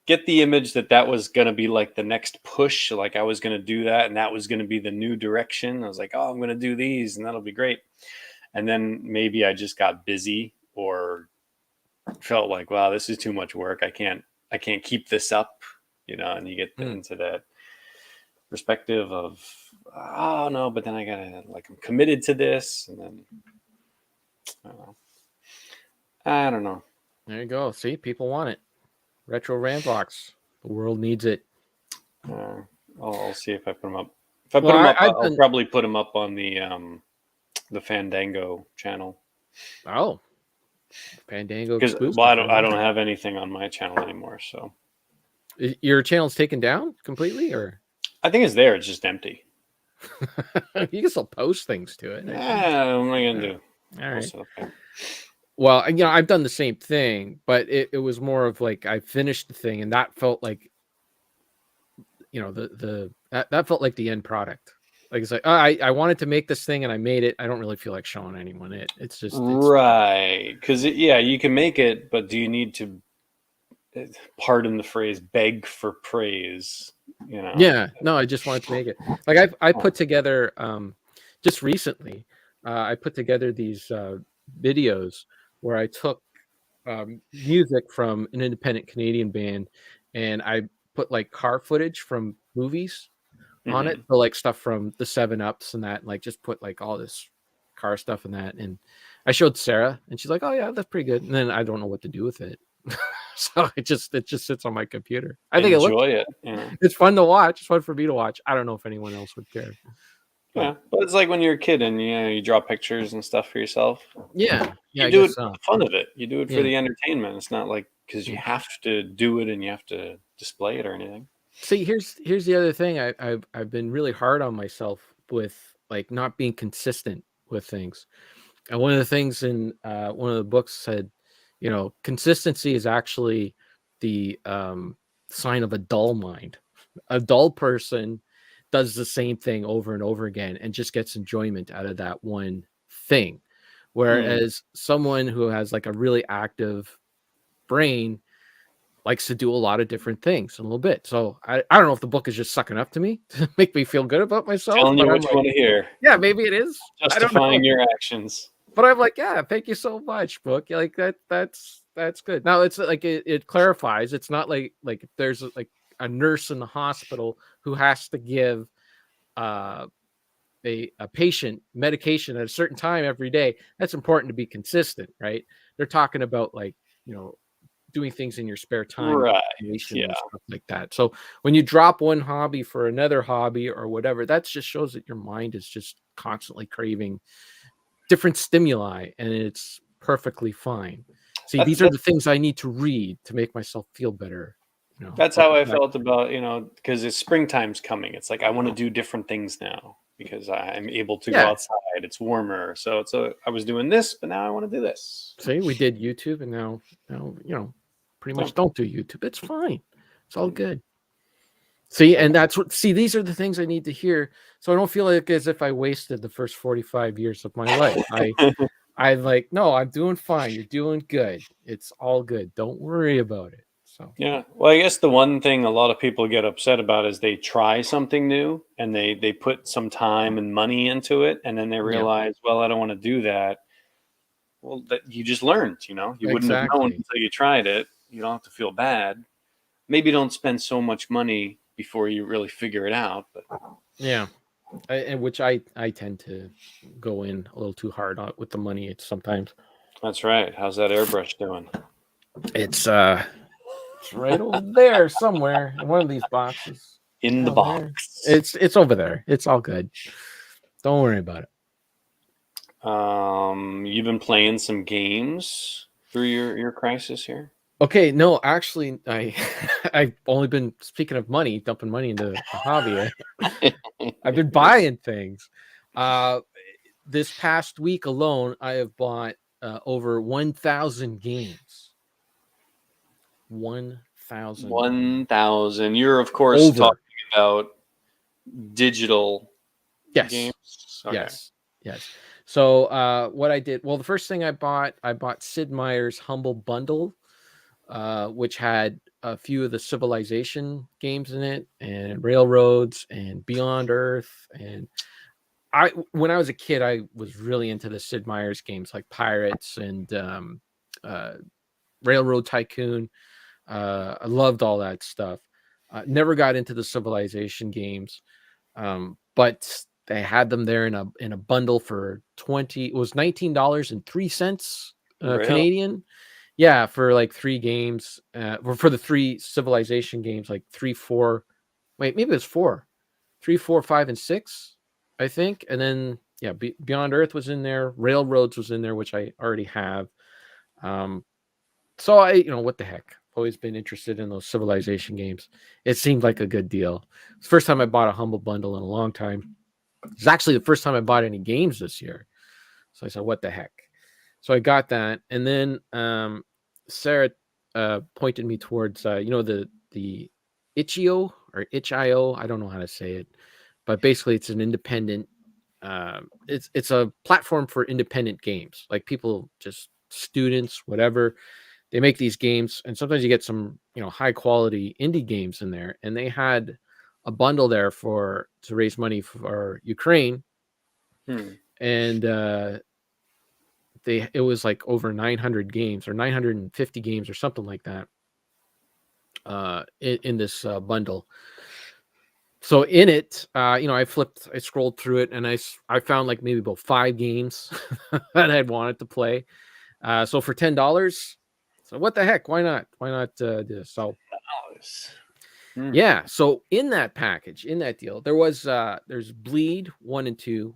get the image that was going to be like the next push. Like I was going to do that, and that was going to be the new direction. I was like, oh, I'm going to do these, and that'll be great. And then maybe I just got busy or felt like, wow, this is too much work. I can't keep this up, and you get into that perspective of, oh no, but then I gotta, like, I'm committed to this, and then I don't know. There you go. See, people want it. Retro Rambox. The world needs it. I'll see if I put them up. If I put them up, I'll probably put them up on the Fandango channel. Oh, Fandango Because exclusive. well, I don't have anything on my channel anymore, so Your channel's taken down completely, or I think it's there. It's just empty. you can still post things to it. I think. Yeah, what am I gonna do? All right. Okay. Well, I've done the same thing, but it was more of like I finished the thing, and that felt like, that felt like the end product. Like it's like, oh, I wanted to make this thing and I made it. I don't really feel like showing anyone it. It's just Right, because you can make it, but do you need to, pardon the phrase, beg for praise? Yeah, no, I just wanted to make it. Like I put together just recently, I put together these videos where I took music from an independent Canadian band, and I put like car footage from movies on it, so like stuff from the 7-Ups and that, and like just put like all this car stuff in that. And I showed Sarah, and she's like, "Oh yeah, that's pretty good." And then I don't know what to do with it, so it just sits on my computer. I think Enjoy it. Yeah. It's fun to watch. It's fun for me to watch. I don't know if anyone else would care. Yeah, but it's like when you're a kid and you draw pictures and stuff for yourself. Yeah, you do it for the fun of it. You do it for the entertainment. It's not like because you have to do it and you have to display it or anything. See, here's the other thing. I've been really hard on myself with like not being consistent with things. And one of the things in one of the books said, consistency is actually the sign of a dull mind. A dull person does the same thing over and over again and just gets enjoyment out of that one thing. Whereas someone who has like a really active brain likes to do a lot of different things in a little bit. So I don't know if the book is just sucking up to me to make me feel good about myself. Telling you what you want to hear. Yeah, maybe it is. Justifying your actions. But I'm like, yeah, thank you so much, book. Like that's good. Now it's like it clarifies. It's not like if there's like a nurse in the hospital who has to give a patient medication at a certain time every day. That's important to be consistent, right? They're talking about like, doing things in your spare time, right? Yeah, and stuff like that. So when you drop one hobby for another hobby or whatever, that just shows that your mind is just constantly craving different stimuli, and it's perfectly fine. See, these are the things I need to read to make myself feel better. That's how I felt about, because it's springtime's coming. It's like I want to do different things now because I'm able to go outside. It's warmer. So I was doing this, but now I want to do this. See, we did YouTube, and now pretty much don't do YouTube. It's fine. It's all good. See, and these are the things I need to hear, so I don't feel like as if I wasted the first 45 years of my life. I'm like, no, I'm doing fine. You're doing good. It's all good. Don't worry about it. So yeah, well, I guess the one thing a lot of people get upset about is they try something new and they put some time and money into it, and then they realize, well, I don't want to do that. Well, that you just learned, you wouldn't have known until you tried it. You don't have to feel bad. Maybe don't spend so much money before you really figure it out. But yeah, which I tend to go in a little too hard on with the money. It's sometimes. That's right. How's that airbrush doing? It's right over there somewhere in one of these boxes. In the box. There. It's over there. It's all good. Don't worry about it. You've been playing some games through your Crysis here? Okay, no, actually, I've only been, speaking of money, dumping money into a hobby. I've been buying things. This past week alone, I have bought over 1,000 games. 1,000. 1,000. You're of course talking about digital games. Okay. Yes. So what I did, well, the first thing I bought Sid Meier's Humble Bundle, which had a few of the Civilization games in it, and Railroads and Beyond Earth. And when I was a kid, I was really into the Sid Meier's games like Pirates and Railroad Tycoon. I loved all that stuff. Never got into the Civilization games, but they had them there in a bundle for $19.03 Canadian. Yeah, for like 3 games, for the 3 Civilization games, like 3, 4. Wait, maybe it was 4, 3, 4, 5, and 6, I think. And then Beyond Earth was in there. Railroads was in there, which I already have. So what the heck? Always been interested in those Civilization games. It seemed like a good deal. It's the first time I bought a Humble Bundle in a long time. It's actually the first time I bought any games this year. So I said, what the heck? So I got that. And then Sarah pointed me towards, the Itch.io or Itch.io. I don't know how to say it. But basically, it's an independent, it's a platform for independent games. Like people, just students, whatever. They make these games. And sometimes you get some, high quality indie games in there. And they had a bundle there to raise money for Ukraine. And it was like over 900 games or 950 games or something like that in this bundle. So in it, I scrolled through it, and I found like maybe about 5 games that I'd wanted to play. So for $10, so what the heck? Why not? Why not do this? So yeah. So in that package, in that deal, there's Bleed 1 and 2,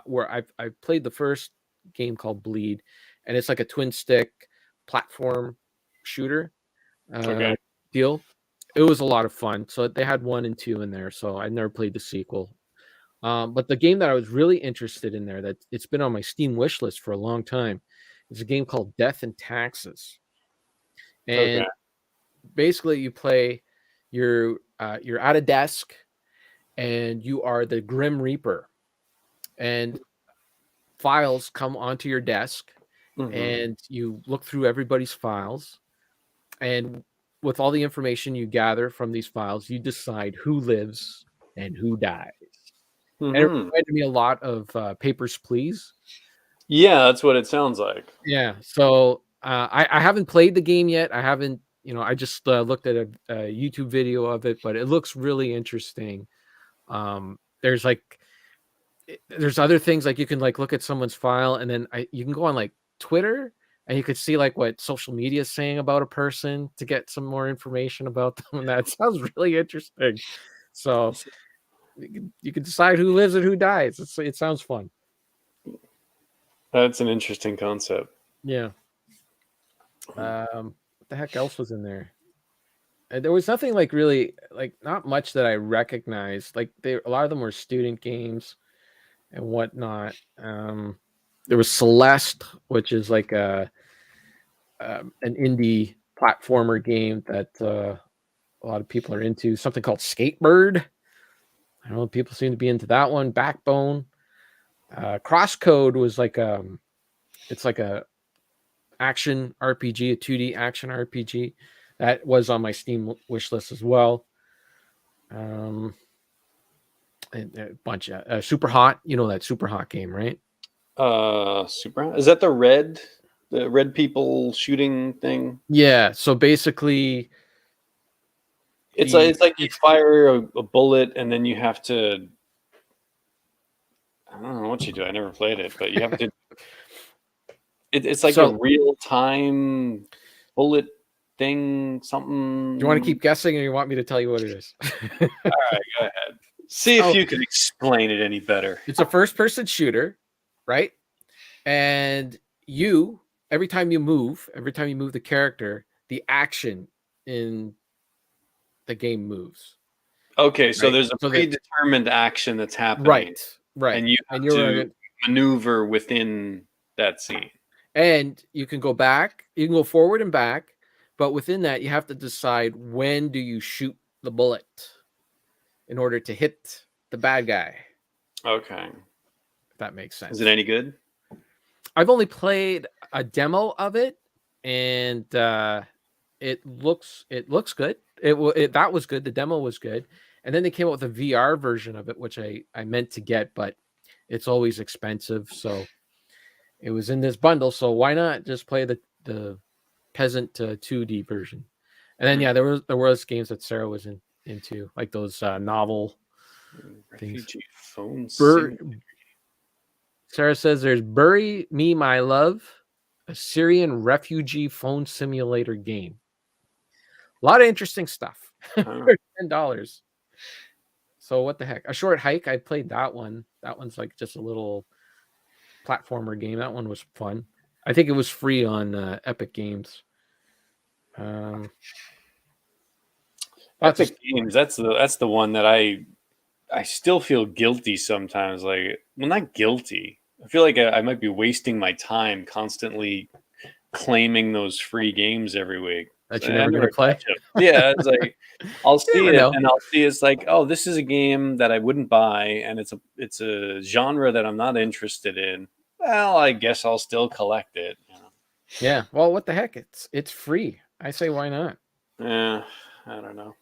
where I've played the first game called Bleed, and it's like a twin stick platform shooter deal. It was a lot of fun. So they had 1 and 2 in there. So I never played the sequel. But the game that I was really interested in there, that it's been on my Steam wish list for a long time, is a game called Death and Taxes. And basically you play, you're at a desk, and you are the Grim Reaper, and files come onto your desk, and you look through everybody's files, and with all the information you gather from these files, you decide who lives and who dies. And it reminded me a lot of Papers, Please. Yeah, that's what it sounds like. Yeah. So I haven't played the game yet. I haven't, I just looked at a YouTube video of it, but it looks really interesting. There's other things, like you can like look at someone's file, and then you can go on like Twitter, and you could see like what social media is saying about a person to get some more information about them. And that sounds really interesting. So you can decide who lives and who dies. It sounds fun. That's an interesting concept. Yeah. What the heck else was in there? There was nothing like really, like not much that I recognized. Like a lot of them were student games and whatnot. There was Celeste, which is like an indie platformer game that a lot of people are into. Something called Skatebird. I don't know, people seem to be into that one. Backbone. Crosscode was like it's like a action RPG, a 2D action RPG that was on my Steam wish list as well. And a bunch of Super Hot, that Super Hot game, right? Super. Is that the red people shooting thing? Yeah. So basically, it's like you fire a bullet, and then you have to. I don't know what you do. I never played it, but you have to. It's like a real time bullet thing. Something. Do you want to keep guessing, or you want me to tell you what it is? All right, go ahead. See if you can explain it any better. It's a first-person shooter, right? And every time you move the character, the action in the game moves. Okay, so there's a predetermined action that's happening. Right. And you have to maneuver within that scene. And you can go back, you can go forward and back, but within that, you have to decide when do you shoot the bullet in order to hit the bad guy. Okay. If that makes sense. Is it any good? I've only played a demo of it, and it looks good. That was good. The demo was good. And then they came out with a VR version of it, which I meant to get, but it's always expensive. So it was in this bundle. So why not just play the peasant 2D version? And then, there was games that Sarah was into, like those novel Refugee phone. Sarah says there's Bury Me, My Love, a Syrian refugee phone simulator game. A lot of interesting stuff for $10. So what the heck? A Short Hike. I played that one. That one's like just a little platformer game. That one was fun. I think it was free on Epic Games. Epic Games. That's the one that I still feel guilty sometimes. Like, well, not guilty. I feel like I might be wasting my time constantly claiming those free games every week. that So you're I never going never to play. touch them. Yeah, it's like I'll You see never it know. and I'll see it's like, oh, this is a game that I wouldn't buy, and it's a genre that I'm not interested in. Well, I guess I'll still collect it. Yeah. Well, what the heck? It's free. I say why not? Yeah, I don't know.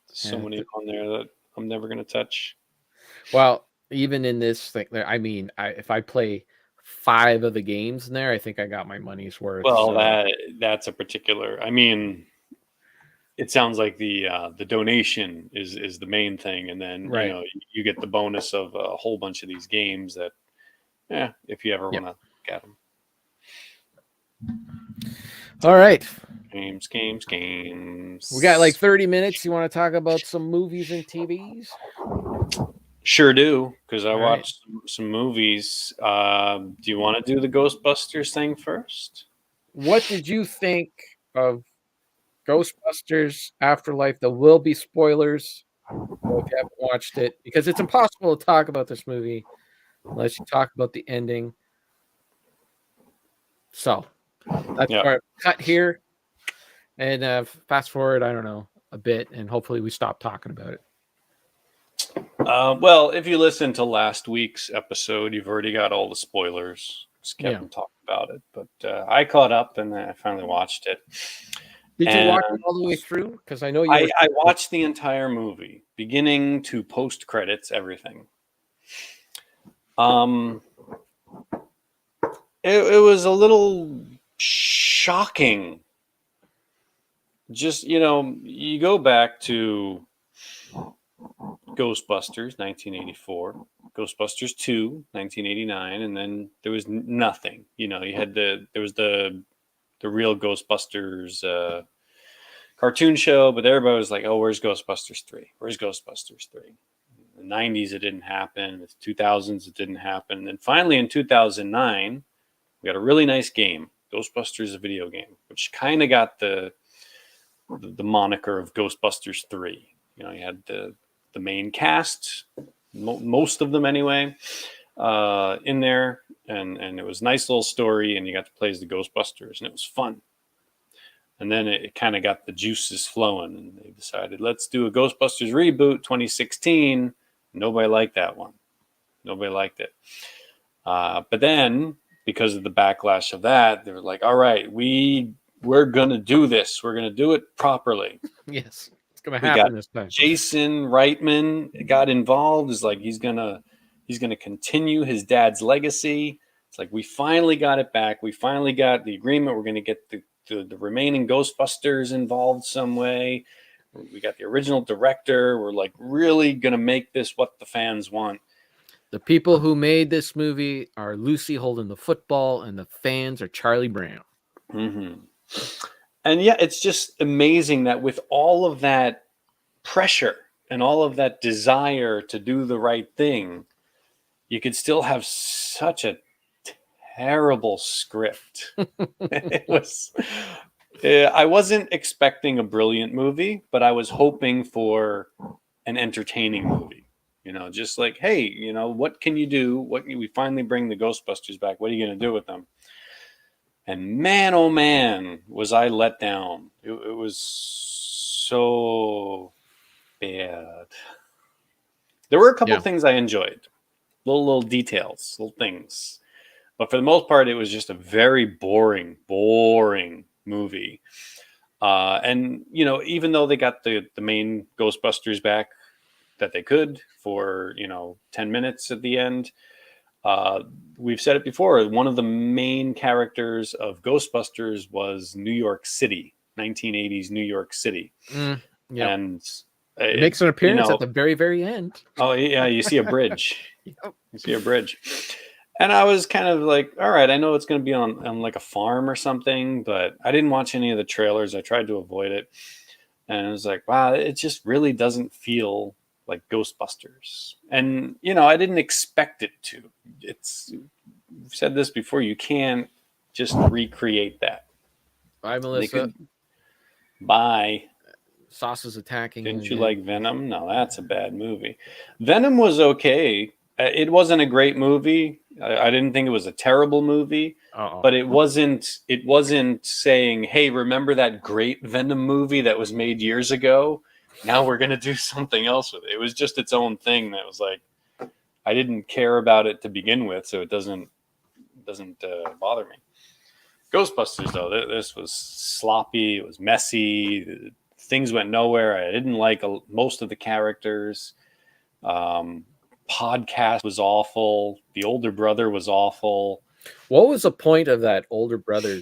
There's so Yeah. many on there that I'm never gonna touch. Well, even in this thing, I mean, if I play 5 of the games in there, I think I got my money's worth. Well, So that's a particular. I mean, it sounds like the donation is the main thing, and then right. you get the bonus of a whole bunch of these games that, yeah, if you ever Yep. want to get them. All right. Games. We got like 30 minutes. You want to talk about some movies and TVs? Sure do, because I All right. watched some movies. Do you want to do the Ghostbusters thing first? What did you think of Ghostbusters Afterlife? There will be spoilers if you haven't watched it, because it's impossible to talk about this movie unless you talk about the ending. So that's Yeah. why I cut here and fast forward, I don't know, a bit, and hopefully we stop talking about it. Well, if you listen to last week's episode, you've already got all the spoilers. Just Kevin talked about it, but I caught up and I finally watched it. Did you And watch it all the way through? Because I know you. I watched the entire movie, beginning to post credits, everything. It was a little shocking. Just, you go back to Ghostbusters 1984, Ghostbusters 2 1989, and then there was nothing. You had there was the real Ghostbusters cartoon show, but everybody was like, oh, where's Ghostbusters 3? Where's Ghostbusters 3? In the 90s it didn't happen. In the 2000s it didn't happen. And then finally in 2009 we got a really nice game, Ghostbusters, a video game, which kind of got the moniker of Ghostbusters 3. You had the main cast, most of them anyway, in there, and it was a nice little story, and you got to play as the Ghostbusters, and it was fun. And then it kind of got the juices flowing, and they decided, let's do a Ghostbusters reboot 2016. Nobody liked that one. Nobody liked it. But then, because of the backlash of that, they were like, all right, we're going to do this. We're going to do it properly. Yes, it's going to happen this time. Jason Reitman got involved. Is like he's going to continue his dad's legacy. It's like we finally got it back. We finally got the agreement. We're going to get the remaining Ghostbusters involved some way. We got the original director. We're like really going to make this what the fans want. The people who made this movie are Lucy holding the football, and the fans are Charlie Brown. Mm-hmm. And yeah, it's just amazing that with all of that pressure and all of that desire to do the right thing, you could still have such a terrible script. It was. I wasn't expecting a brilliant movie, but I was hoping for an entertaining movie. Just like, hey, what can you do? What we finally bring the Ghostbusters back? What are you going to do with them? And man, oh man, was I let down. It was so bad. There were a couple things I enjoyed. Little details, little things. But for the most part, it was just a very boring movie. And, even though they got the main Ghostbusters back that they could for, 10 minutes at the end, we've said it before. One of the main characters of Ghostbusters was New York City, 1980s New York City. And it makes an appearance at the very, very end. Oh, yeah. You see a bridge. Yep. You see a bridge. And I was kind of like, all right, I know it's going to be on like a farm or something, but I didn't watch any of the trailers. I tried to avoid it. And I was like, wow, it just really doesn't feel like Ghostbusters. And, I didn't expect it to. We've said this before, you can't just recreate that. Bye, They Melissa. could. Bye. Sauce is attacking. Didn't you like Venom? No, that's a bad movie. Venom was okay. It wasn't a great movie. I didn't think it was a terrible movie, but it wasn't. It wasn't saying, "Hey, remember that great Venom movie that was made years ago? Now we're gonna do something else with it." It was just its own thing that was like, I didn't care about it to begin with, so it doesn't bother me. Ghostbusters, though, this was sloppy. It was messy. Things went nowhere. I didn't like most of the characters. Podcast was awful. The older brother was awful. What was the point of that older brother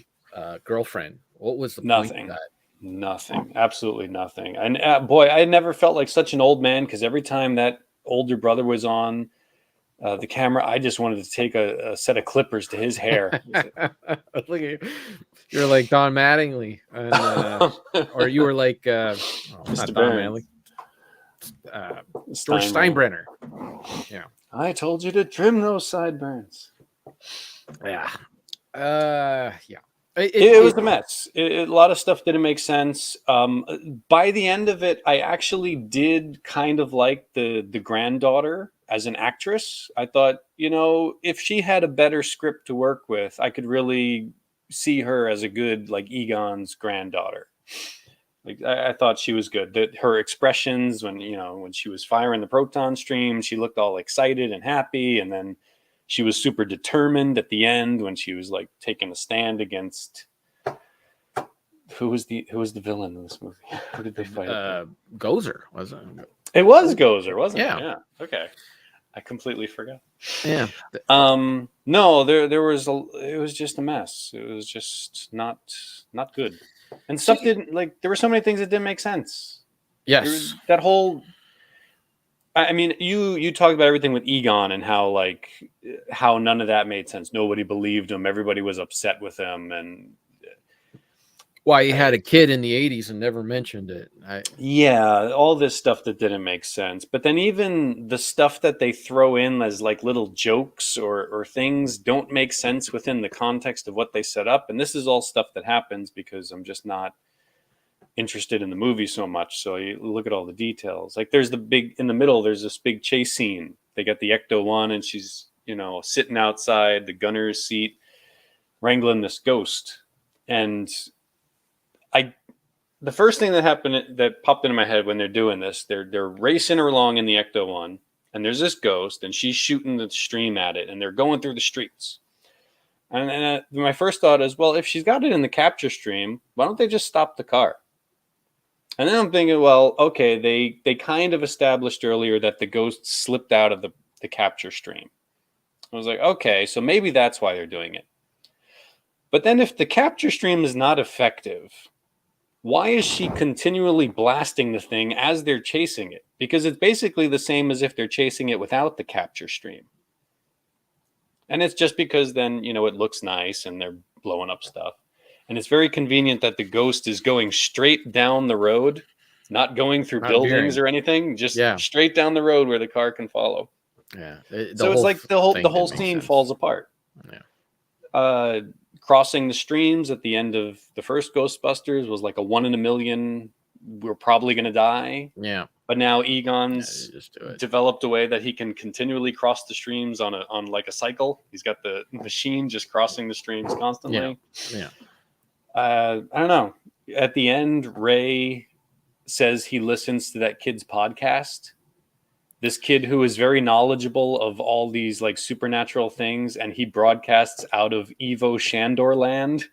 girlfriend? What was the point of that? Nothing. Absolutely nothing. And boy, I never felt like such an old man because every time that older brother was on the camera, I just wanted to take a set of clippers to his hair. Look at you. You're like Don Mattingly, or you were like Mr. Don Burns. George Steinbrenner. Yeah, I told you to trim those sideburns. yeah. It was a mess. A lot of stuff didn't make sense. By the end of it, I actually did kind of like the granddaughter as an actress. I thought, if she had a better script to work with, I could really see her as a good, like, Egon's granddaughter. Like, I thought she was good. Her expressions when she was firing the proton stream, she looked all excited and happy, and then she was super determined at the end when she was like taking a stand against who was the villain in this movie? Who did they fight? Gozer, wasn't it? It was Gozer, wasn't it? Yeah. Yeah. Okay. I completely forgot. Yeah. No, it was just a mess. It was just not good. And stuff there were so many things that didn't make sense. Yes. That whole I mean, you talked about everything with Egon and how none of that made sense. Nobody believed him. Everybody was upset with him, and why he had a kid in the 80s and never mentioned it. Yeah, all this stuff that didn't make sense. But then even the stuff that they throw in as like little jokes or things don't make sense within the context of what they set up. And this is all stuff that happens because I'm just not interested in the movie so much. So you look at all the details. Like there's in the middle, there's this big chase scene. They got the Ecto-1 and she's, sitting outside the gunner's seat, wrangling this ghost. And the first thing that popped into my head when they're doing this, they're racing her along in the Ecto-1, and there's this ghost, and she's shooting the stream at it, and they're going through the streets. And my first thought is, well, if she's got it in the capture stream, why don't they just stop the car? And then I'm thinking, well, okay, they kind of established earlier that the ghost slipped out of the capture stream. I was like, okay, so maybe that's why they're doing it. But then if the capture stream is not effective, why is she continually blasting the thing as they're chasing it? Because it's basically the same as if they're chasing it without the capture stream. And it's just because then, it looks nice and they're blowing up stuff. And it's very convenient that the ghost is going straight down the road, not going through buildings or anything, just straight down the road where the car can follow. Yeah. So it's like the whole scene falls apart. Yeah. Crossing the streams at the end of the first Ghostbusters was like a 1 in a million. We're probably going to die. Yeah. But now Egon's developed a way that he can continually cross the streams on like a cycle. He's got the machine just crossing the streams constantly. Yeah. I don't know. At the end, Ray says he listens to that kid's podcast. This kid who is very knowledgeable of all these like supernatural things, and he broadcasts out of Evo Shandor land.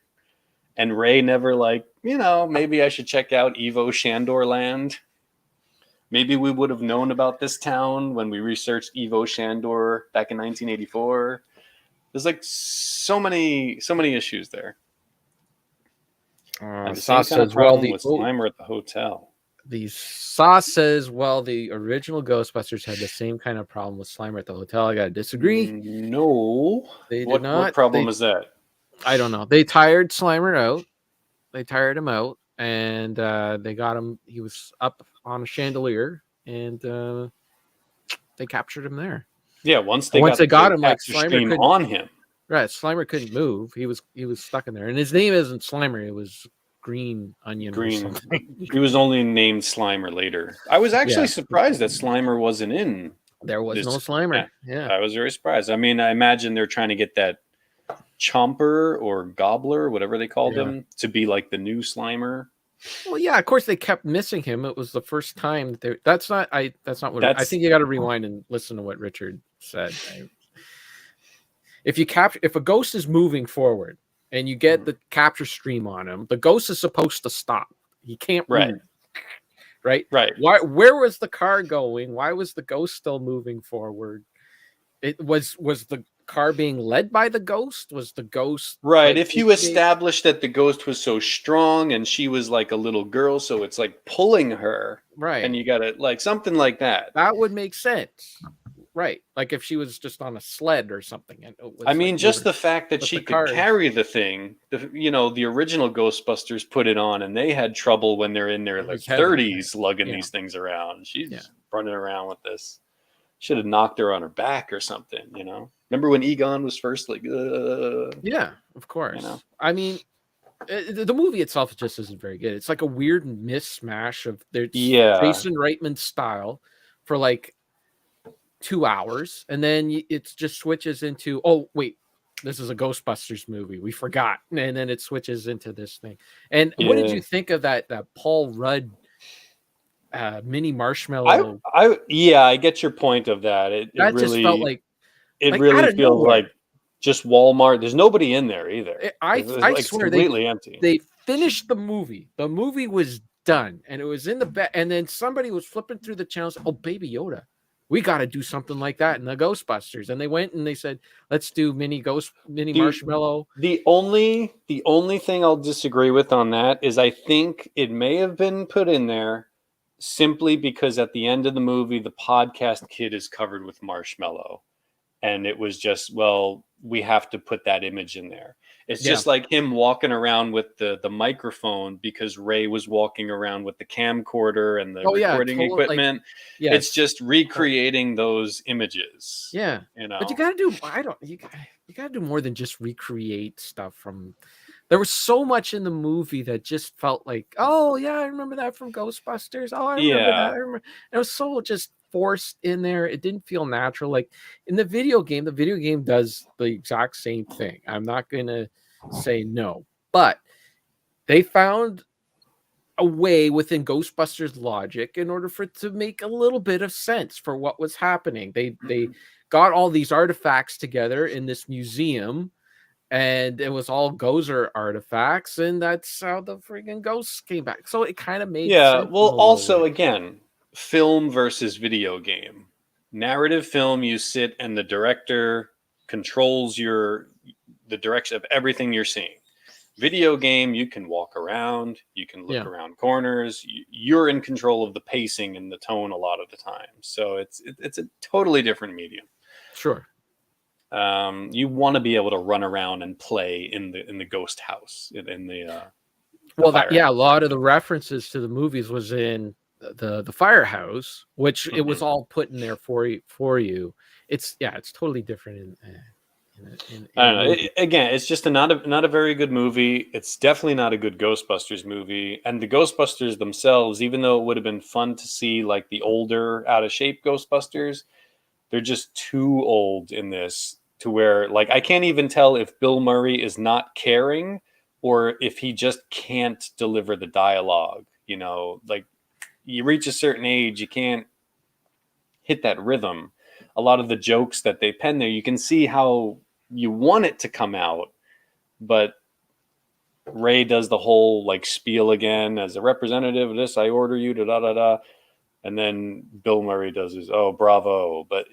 And Ray never maybe I should check out Evo Shandor land. Maybe we would have known about this town when we researched Evo Shandor back in 1984. There's like so many issues there. Sauce says, well, the Slimer at the hotel. The Sauce says, well, the original Ghostbusters had the same kind of problem with Slimer at the hotel. I got to disagree. No. They did not. What problem is that? I don't know. They tired Slimer out. They tired him out, and they got him. He was up on a chandelier, and they captured him there. Yeah, once they got him, like Slimer on him. Right, Slimer couldn't move. He was stuck in there, and his name isn't Slimer. It was Green Onion or Green. something. He was only named Slimer later. I was actually Yeah. surprised that Slimer wasn't in There was this. no Slimer. Yeah. I was very surprised. I mean, I imagine they're trying to get that Chomper or Gobbler, whatever they called Yeah. him, to be like the new Slimer. Well, yeah. Of course, they kept missing him. It was the first time that they. That's not. That's not what. I That's- think you got to rewind and listen to what Richard said. If a ghost is moving forward and you get the capture stream on him, the ghost is supposed to stop. He can't move. Right. Right. Right. Where was the car going? Why was the ghost still moving forward? It was the car being led by the ghost? Was the ghost Right. like, If you establish that the ghost was so strong and she was like a little girl, so it's like pulling her, right? and you got to like something like that. That would make sense, right? Like if she was just on a sled or something. And it was I mean, like just moving. the fact that But she the could car is- carry the thing. The original Ghostbusters put it on, and they had trouble when they're in their It like was heavy. 30s lugging Yeah. these things around. She's Yeah. running around with this. Should have knocked her on her back or something. Remember when Egon was first like, Yeah, of course. You know? I mean, the movie itself just isn't very good. It's like a weird mismatch of their Jason Reitman style for like 2 hours, and then it just switches into, oh wait, this is a Ghostbusters movie. We forgot, and then it switches into this thing. And what did you think of that Paul Rudd mini marshmallow? I get your point of that. It That really just felt like it out really of feels nowhere. like just Walmart. There's nobody in there either. I It's swear completely empty. they finished the movie. The movie was done, and it was in the back. And then somebody was flipping through the channels. Oh, Baby Yoda, we got to do something like that in the Ghostbusters. And they went and they said, let's do mini marshmallow. The only thing I'll disagree with on that is I think it may have been put in there simply because at the end of the movie, the podcast kid is covered with marshmallow. And it was just, well, we have to put that image in there. It's just like him walking around with the microphone because Ray was walking around with the camcorder and the recording equipment. Like, it's just recreating those images. Yeah. But you got to do, you got to do more than just recreate stuff from. There was so much in the movie that just felt like, oh yeah, I remember that from Ghostbusters. Oh, I remember that. I remember. It was so just forced in there. It didn't feel natural. Like in the video game does the exact same thing. I'm not gonna say no, but they found a way within Ghostbusters logic in order for it to make a little bit of sense for what was happening. They got all these artifacts together in this museum, and it was all Gozer artifacts, and that's how the freaking ghosts came back. So it kind of made sense. Well, also again, film versus video game. Narrative film, you sit and the director controls the direction of everything you're seeing. Video game, you can walk around, you can look around corners, you're in control of the pacing and the tone a lot of the time. So it's a totally different medium. Sure. You want to be able to run around and play in the ghost house in the a lot of the references to the movies was in the firehouse, which it was all put in there for you. It's totally different I don't know. Again, it's just not a very good movie. It's definitely not a good Ghostbusters movie. And the Ghostbusters themselves, even though it would have been fun to see like the older, out of shape Ghostbusters, they're just too old in this to where like I can't even tell if Bill Murray is not caring or if he just can't deliver the dialogue. Like you reach a certain age, you can't hit that rhythm. A lot of the jokes that they pen there, you can see how you want it to come out, but Ray does the whole like spiel again as a representative of this. I order you to da da da, and then Bill Murray does his bravo. But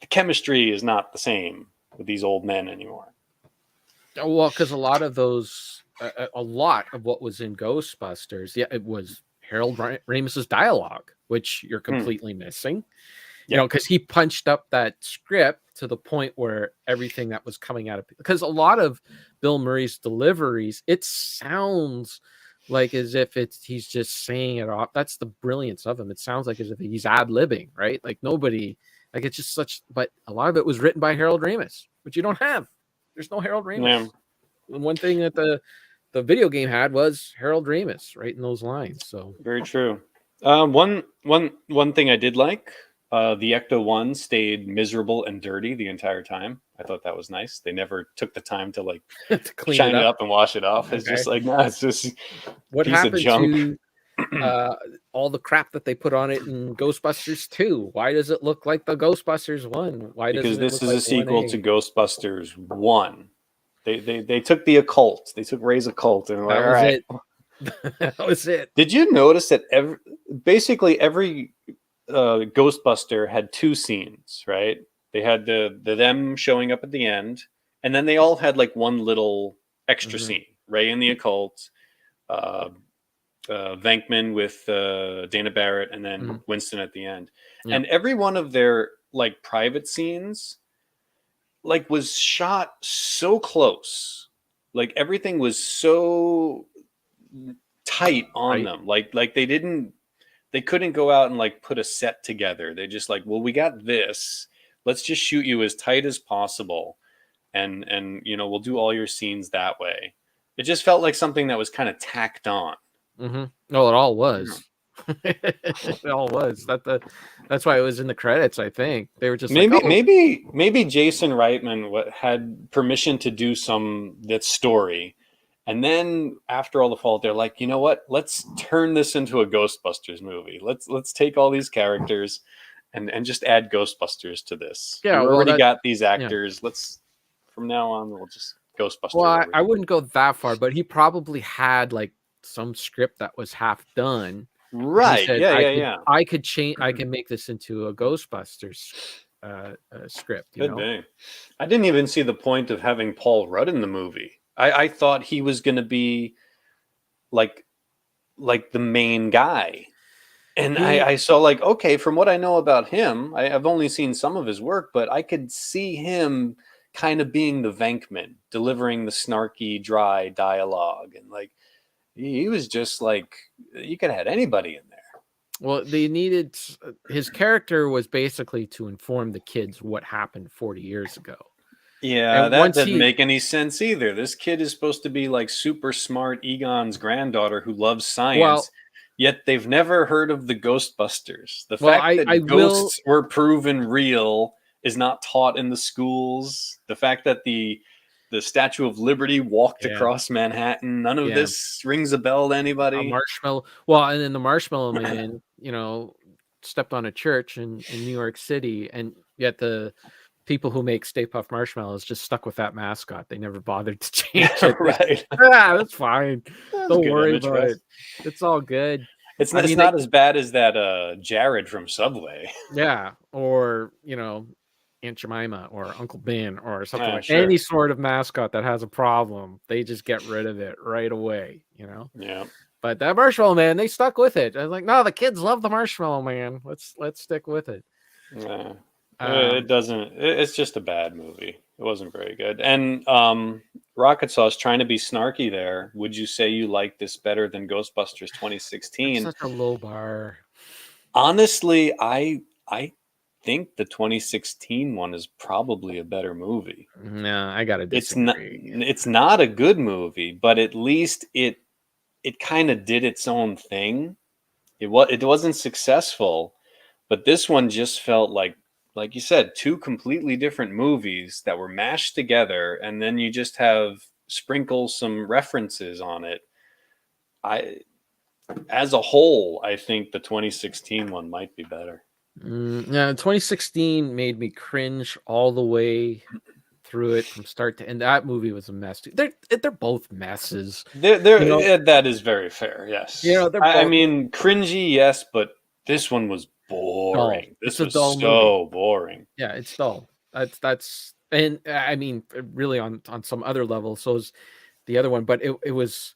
the chemistry is not the same with these old men anymore. Well, because a lot of what was in Ghostbusters, it was Harold Ramis's dialogue, which you're completely missing. Because he punched up that script to the point where everything that was coming out of, because a lot of Bill Murray's deliveries, it sounds like as if he's just saying it off. That's the brilliance of him. It sounds like as if he's ad-libbing, right? Like nobody, like it's just but a lot of it was written by Harold Ramis, which you don't have There's no Harold Ramis. Yeah. And one thing that the video game had was Harold Ramis right in those lines. So Very true. One thing I did like, the Ecto One stayed miserable and dirty the entire time. I thought that was nice. They never took the time to like to clean shine it it up. up and wash it off. It's Okay. just like, no, it's just What piece of happened junk. to all the crap that they put on it in Ghostbusters 2? Why does it look like the Ghostbusters 1? Why Because doesn't it this look is like a sequel 1A? to Ghostbusters 1. They took the occult. They took Ray's occult and were like, That all was right. it. That was it. Did you notice that basically every Ghostbuster had two scenes, right? They had the them showing up at the end, and then they all had like one little extra Mhm. scene. Ray in the occult, Venkman with Dana Barrett, and then Mhm. Winston at the end. Yeah. And every one of their like private scenes like was shot so close. Like everything was so tight on Right. them. Like they couldn't go out and like put a set together. They just like, well, we got this. Let's just shoot you as tight as possible, and you know, we'll do all your scenes that way. It just felt like something that was kind of tacked on. Mm-hmm. No, it all was. It all was. That's why it was in the credits. I think they were just Maybe like, oh, maybe Jason Reitman had permission to do that story, and then after all the fault, they're like, you know what? Let's turn this into a Ghostbusters movie. Let's take all these characters and just add Ghostbusters to this. Yeah, We well, already that- got these actors. Let's from now on we'll just Ghostbusters. well, I everything. wouldn't go that far, but he probably had like some script that was half done. He Right? said, Yeah. I could change. I can make this into a Ghostbusters script. You Could know? be. I didn't even see the point of having Paul Rudd in the movie. I thought he was going to be like the main guy, and I saw like, okay, from what I know about him, I've only seen some of his work, but I could see him kind of being the Venkman, delivering the snarky, dry dialogue, and like he was just like you could have had anybody in there. Well, they needed his character was basically to inform the kids what happened 40 years ago. Yeah, And that once doesn't make any sense either. This kid is supposed to be like super smart Egon's granddaughter who loves science, Well- yet they've never heard of the Ghostbusters. The Well, fact that I ghosts were proven real is not taught in the schools. The fact that the Statue of Liberty walked Yeah. across Manhattan, none of Yeah. this rings a bell to a anybody. marshmallow. Well, and then the Marshmallow Man, you know, stepped on a church in New York City, and yet the people who make Stay Puft Marshmallows just stuck with that mascot. They never bothered to change it. Right. Yeah, that's fine. That's a Don't good worry image for about us. it. It's all good. It's I not, it's mean, not as bad as that Jared from Subway. Yeah, or you know, Aunt Jemima or Uncle Ben or something Yeah, like sure. any sort of mascot that has a problem, they just get rid of it right away, you know. Yeah. But that Marshmallow Man, they stuck with it. I was like, no, the kids love the Marshmallow Man. Let's stick with it. Yeah. Um, It doesn't. It's just a bad movie. It wasn't very good. And Rocket Sauce trying to be snarky there. Would you say you like this better than Ghostbusters 2016? Such a low bar. Honestly, I think the 2016 one is probably a better movie. No, I gotta It's not. disagree. It's not a good movie, but at least it kind of did its own thing. It wasn't successful, but this one just felt like you said, two completely different movies that were mashed together, and then you just have sprinkle some references on it. As a whole, I think the 2016 one might be better. Yeah, 2016 made me cringe all the way through it from start to end. That movie was a mess. They're both messes. That is very fair. Yes. You know, they're I both- mean, cringy, yes, but this one was boring. Dull. This It's a was dull so boring. Yeah, it's dull. That's and I mean really on some other level. So is the other one, but it was.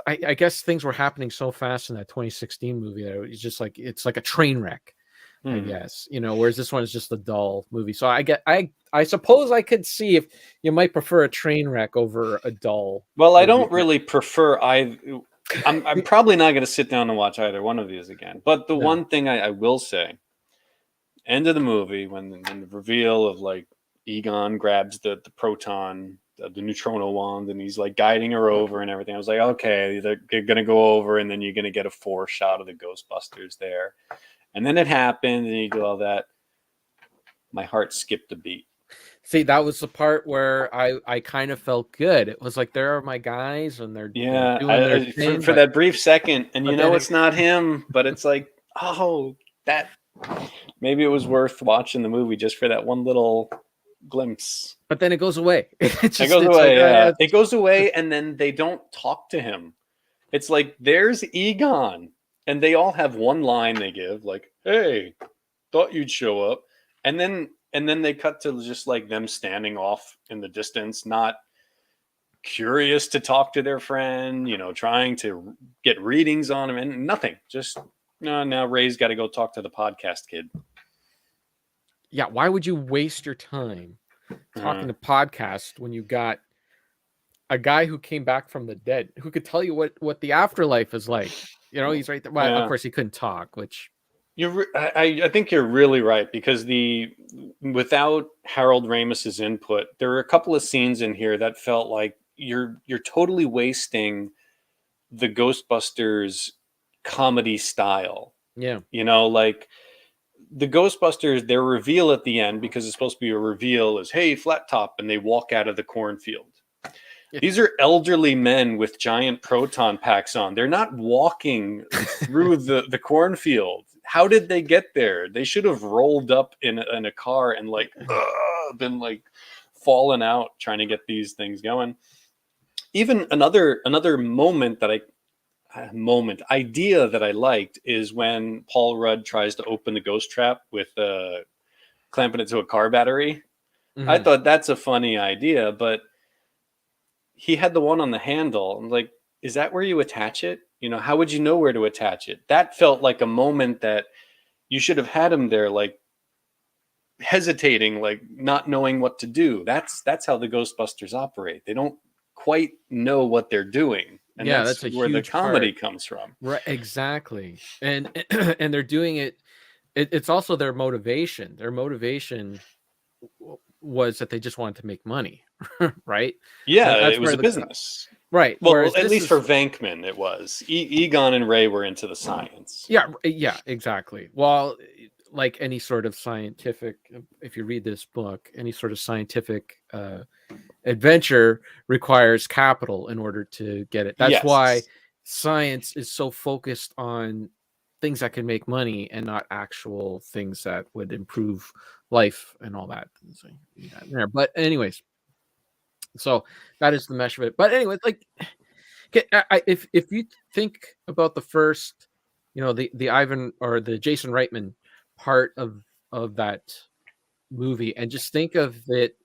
I guess things were happening so fast in that 2016 movie that it was just like it's like a train wreck. I guess, you know, whereas this one is just a dull movie. So I suppose I could see if you might prefer a train wreck over a dull. Well, I movie. don't really prefer I'm probably not going to sit down and watch either one of these again. But the No. one thing I will say, end of the movie when the reveal of like Egon grabs the proton, the neutrino wand, and he's like guiding her over and everything. I was like, okay, they're gonna go over, and then you're gonna get a 4 shot of the Ghostbusters there. And then it happened, and you do all that. My heart skipped a beat. See, that was the part where I kind of felt good. It was like, there are my guys, and they're doing their thing. For that brief second, and but then it's not him, but it's like, oh, that maybe it was worth watching the movie just for that one little glimpse. But then it goes away. It goes away, yeah. It goes away, and then they don't talk to him. It's like, there's Egon, and they all have one line they give, like, hey, thought you'd show up. And then they cut to just like them standing off in the distance, not curious to talk to their friend, trying to get readings on him, and nothing. Just, no, now Ray's got to go talk to the podcast kid. Yeah, why would you waste your time talking to podcast when you got a guy who came back from the dead, who could tell you what the afterlife is like? He's right there. Well, of course he couldn't talk, which... I think you're really right, because without Harold Ramis's input, there were a couple of scenes in here that felt like you're totally wasting the Ghostbusters comedy style. Yeah. Like the Ghostbusters, their reveal at the end, because it's supposed to be a reveal, is, hey, flat top, and they walk out of the cornfield. Yeah. These are elderly men with giant proton packs on. They're not walking through the cornfield. How did they get there? They should have rolled up in a car and been like falling out trying to get these things going. Even another idea that I liked is when Paul Rudd tries to open the ghost trap with clamping it to a car battery. Mm-hmm. I thought that's a funny idea, but he had the one on the handle. I'm like, is that where you attach it? How would you know where to attach it? That felt like a moment that you should have had him there, like hesitating, like not knowing what to do. That's how the Ghostbusters operate. They don't quite know what they're doing. And that's where the comedy comes from. Right, exactly. And they're doing it. It's also their motivation. Their motivation was that they just wanted to make money, right? Yeah, it was a business. Right. Well, at least for Venkman, it was. Egon and Ray were into the science. Yeah, exactly. Well, like any sort of scientific, if you read this book, any sort of scientific adventure requires capital in order to get it. That's why science is so focused on things that can make money and not actual things that would improve life and all that. But anyways, so that is the mesh of it. But anyway, like, if you think about the first, the Ivan or the Jason Reitman part of that movie, and just think of it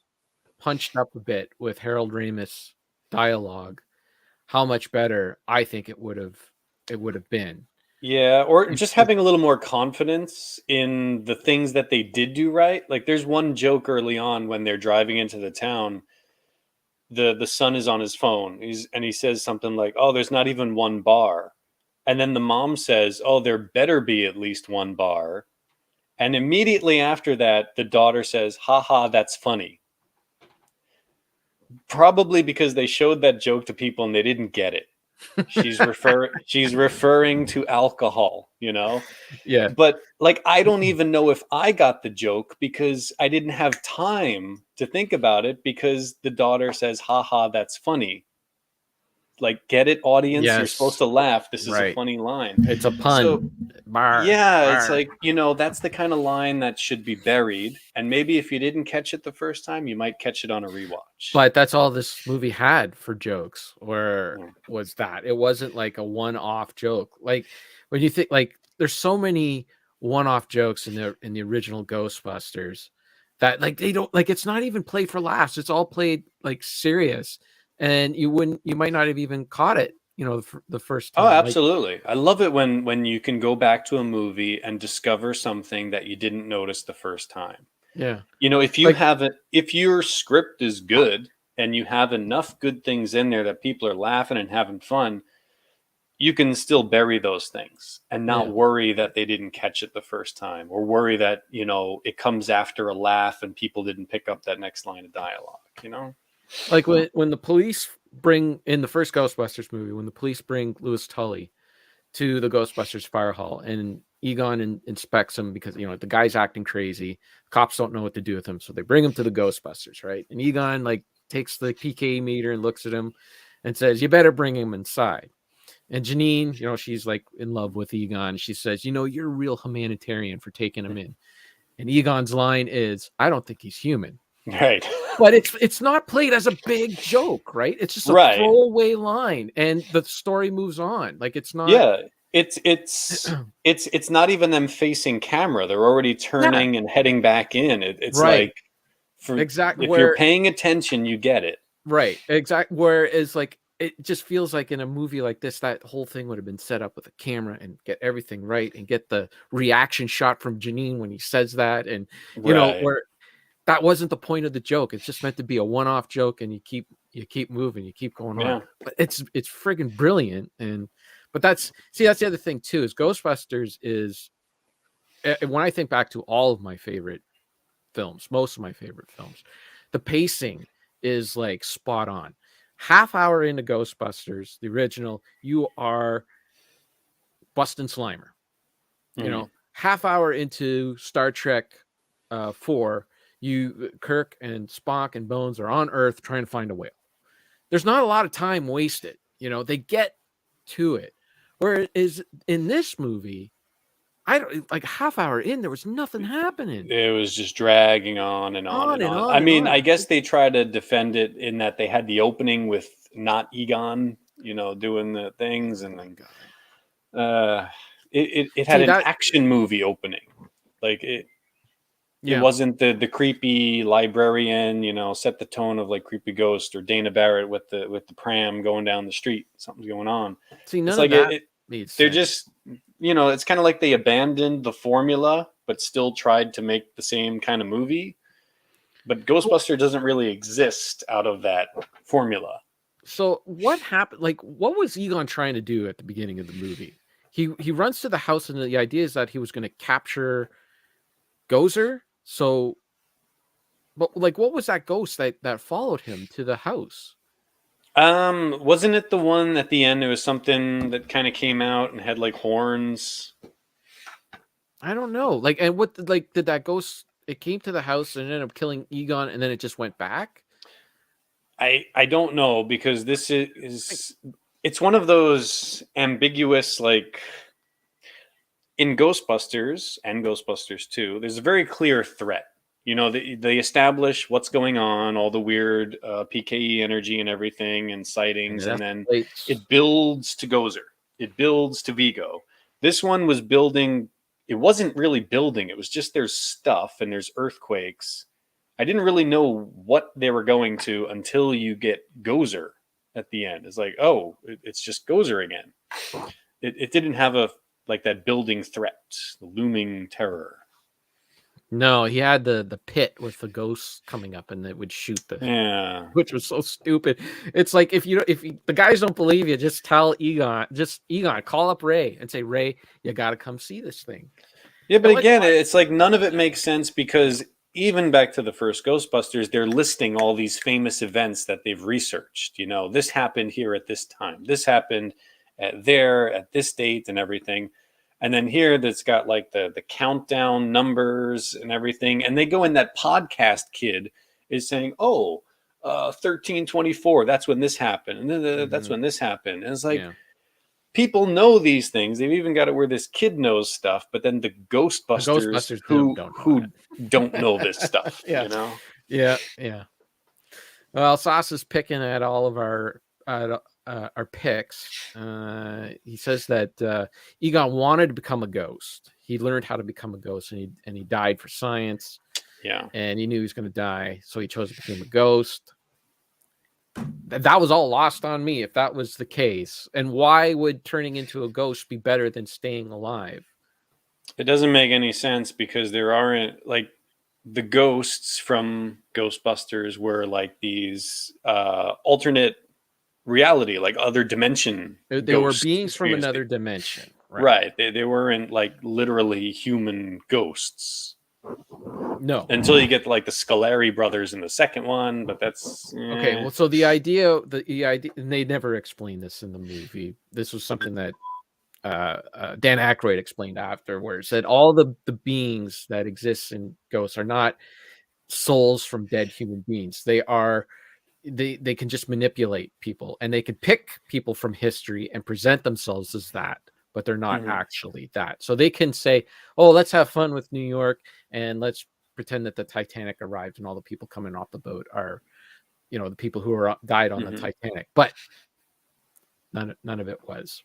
punched up a bit with Harold Ramis dialogue, how much better I think it would have been. Yeah, or just having a little more confidence in the things that they did do right. Like, there's one joke early on when they're driving into the town. The son is on his phone. He says something like, "Oh, there's not even one bar," and then the mom says, "Oh, there better be at least one bar," and immediately after that, the daughter says, "Ha ha, that's funny." Probably because they showed that joke to people and they didn't get it. She's referring to alcohol, Yeah. But like, I don't even know if I got the joke because I didn't have time to think about it, because the daughter says, "Ha ha, that's funny." Like, get it, audience? Yes. You're supposed to laugh. This is a funny line. It's a pun. So, it's like, that's the kind of line that should be buried. And maybe if you didn't catch it the first time, you might catch it on a rewatch. But that's all this movie had for jokes, was that. It wasn't like a one-off joke. Like, when you think, like, there's so many one-off jokes in the original Ghostbusters that, like, they don't, like, it's not even played for laughs. It's all played like serious. And you might not have even caught it, the first time. Oh, absolutely. I love it when you can go back to a movie and discover something that you didn't notice the first time. Yeah. If your script is good and you have enough good things in there that people are laughing and having fun, you can still bury those things and not Yeah. worry that they didn't catch it the first time, or worry that, you know, it comes after a laugh and people didn't pick up that next line of dialogue, you know? Like when the police bring in the first Ghostbusters movie, when the police bring Louis Tully to the Ghostbusters fire hall, and Egon inspects him because, you know, the guy's acting crazy. Cops don't know what to do with him, so they bring him to the Ghostbusters, right? And Egon like takes the PK meter and looks at him and says, "You better bring him inside." And Janine, you know, she's like in love with Egon. She says, "You know, you're a real humanitarian for taking him in." And Egon's line is, "I don't think he's human." Right. But it's not played as a big joke, right? It's just a Right. throwaway line, and the story moves on. Like it's not. Yeah. It's not even them facing camera. They're already turning and heading back in. It's Right. like, for Exactly. if Where you're paying attention, you get it. right. Exactly. Whereas like it just feels like in a movie like this, that whole thing would have been set up with a camera and get everything right and get the reaction shot from Janine when he says that, and you know Right. where that wasn't the point of the joke. It's just meant to be a one-off joke, and you keep moving, you keep going on. Yeah. But it's friggin' brilliant. And but that's the other thing too, is Ghostbusters is, when I think back to all of my favorite films, most of my favorite films, the pacing is like spot on. Half hour into Ghostbusters, the original, you are busting Slimer. You know, half hour into Star Trek 4, Kirk and Spock and Bones are on Earth trying to find a whale. There's not a lot of time wasted. You know, they get to it. Whereas in this movie, I don't, like half hour in, there was nothing happening. It was just dragging on and on and on. I and mean, on. I guess they try to defend it in that they had the opening with not Egon, you know, doing the things, and then it had an action movie opening. Like it wasn't the creepy librarian, you know, set the tone of like Creepy Ghost or Dana Barrett with the pram going down the street. Something's going on. See, none it's of like that needs they're sense. just, you know, it's kind of like they abandoned the formula, but still tried to make the same kind of movie. But Ghostbuster doesn't really exist out of that formula. So what happened? Like, what was Egon trying to do at the beginning of the movie? He runs to the house, and the idea is that he was going to capture Gozer. So, but like, what was that ghost that followed him to the house? Wasn't it the one at the end? It was something that kind of came out and had like horns. I don't know. Like, and what, like, did that ghost? It came to the house and ended up killing Egon, and then it just went back. I don't know, because this is it's one of those ambiguous, like in Ghostbusters and Ghostbusters 2, there's a very clear threat. You know, they establish what's going on, all the weird PKE energy and everything, and sightings, and then it builds to Gozer. It builds to Vigo. This one was building. It wasn't really building. It was just there's stuff and there's earthquakes. I didn't really know what they were going to until you get Gozer at the end. It's like, oh, it's just Gozer again. It didn't have like that building threat, the looming terror. No, he had the pit with the ghosts coming up, and it would shoot which was so stupid. It's like if the guys don't believe you, just tell Egon, call up Ray and say, Ray, you got to come see this thing. Yeah, but again, it's like none of it makes sense, because even back to the first Ghostbusters, they're listing all these famous events that they've researched. You know, this happened here at this time. This happened at this date and everything. And then here that's got like the countdown numbers and everything. And they go in, that podcast kid is saying, 1324, that's when this happened. And then that's when this happened. And it's like, people know these things. They've even got it where this kid knows stuff, but then the Ghostbusters who don't know this stuff, you know? Yeah. Well, Sauce is picking at all of our picks. He says that Egon wanted to become a ghost. He learned how to become a ghost, and he died for science. Yeah. And he knew he was going to die, so he chose to become a ghost. That was all lost on me, if that was the case. And why would turning into a ghost be better than staying alive? It doesn't make any sense, because there aren't, like, the ghosts from Ghostbusters were like these alternate reality, like other dimension. They were ghosts beings from experienced another it. dimension. Right. They weren't like literally human ghosts No. until you get like the Scolari brothers in the second one, but that's Okay. Well, so the idea, and they never explained this in the movie. This was something that Dan Aykroyd explained afterwards, that all the beings that exist in ghosts are not souls from dead human beings. They can just manipulate people, and they can pick people from history and present themselves as that, but they're not actually that. So they can say, oh, let's have fun with New York, and let's pretend that the Titanic arrived and all the people coming off the boat are, the people who died on the Titanic. But none of it was.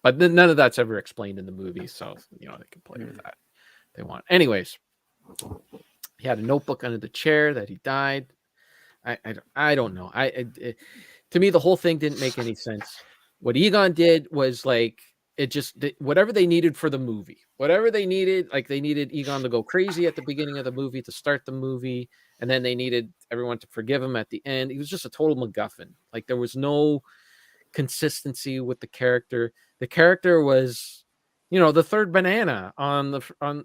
But none of that's ever explained in the movie, so they can play with that if they want. Anyways, he had a notebook under the chair that he died. I don't know. To me, the whole thing didn't make any sense. What Egon did was like, whatever they needed for the movie, whatever they needed, like they needed Egon to go crazy at the beginning of the movie to start the movie, and then they needed everyone to forgive him at the end. He was just a total MacGuffin. Like there was no consistency with the character. The character was, the third banana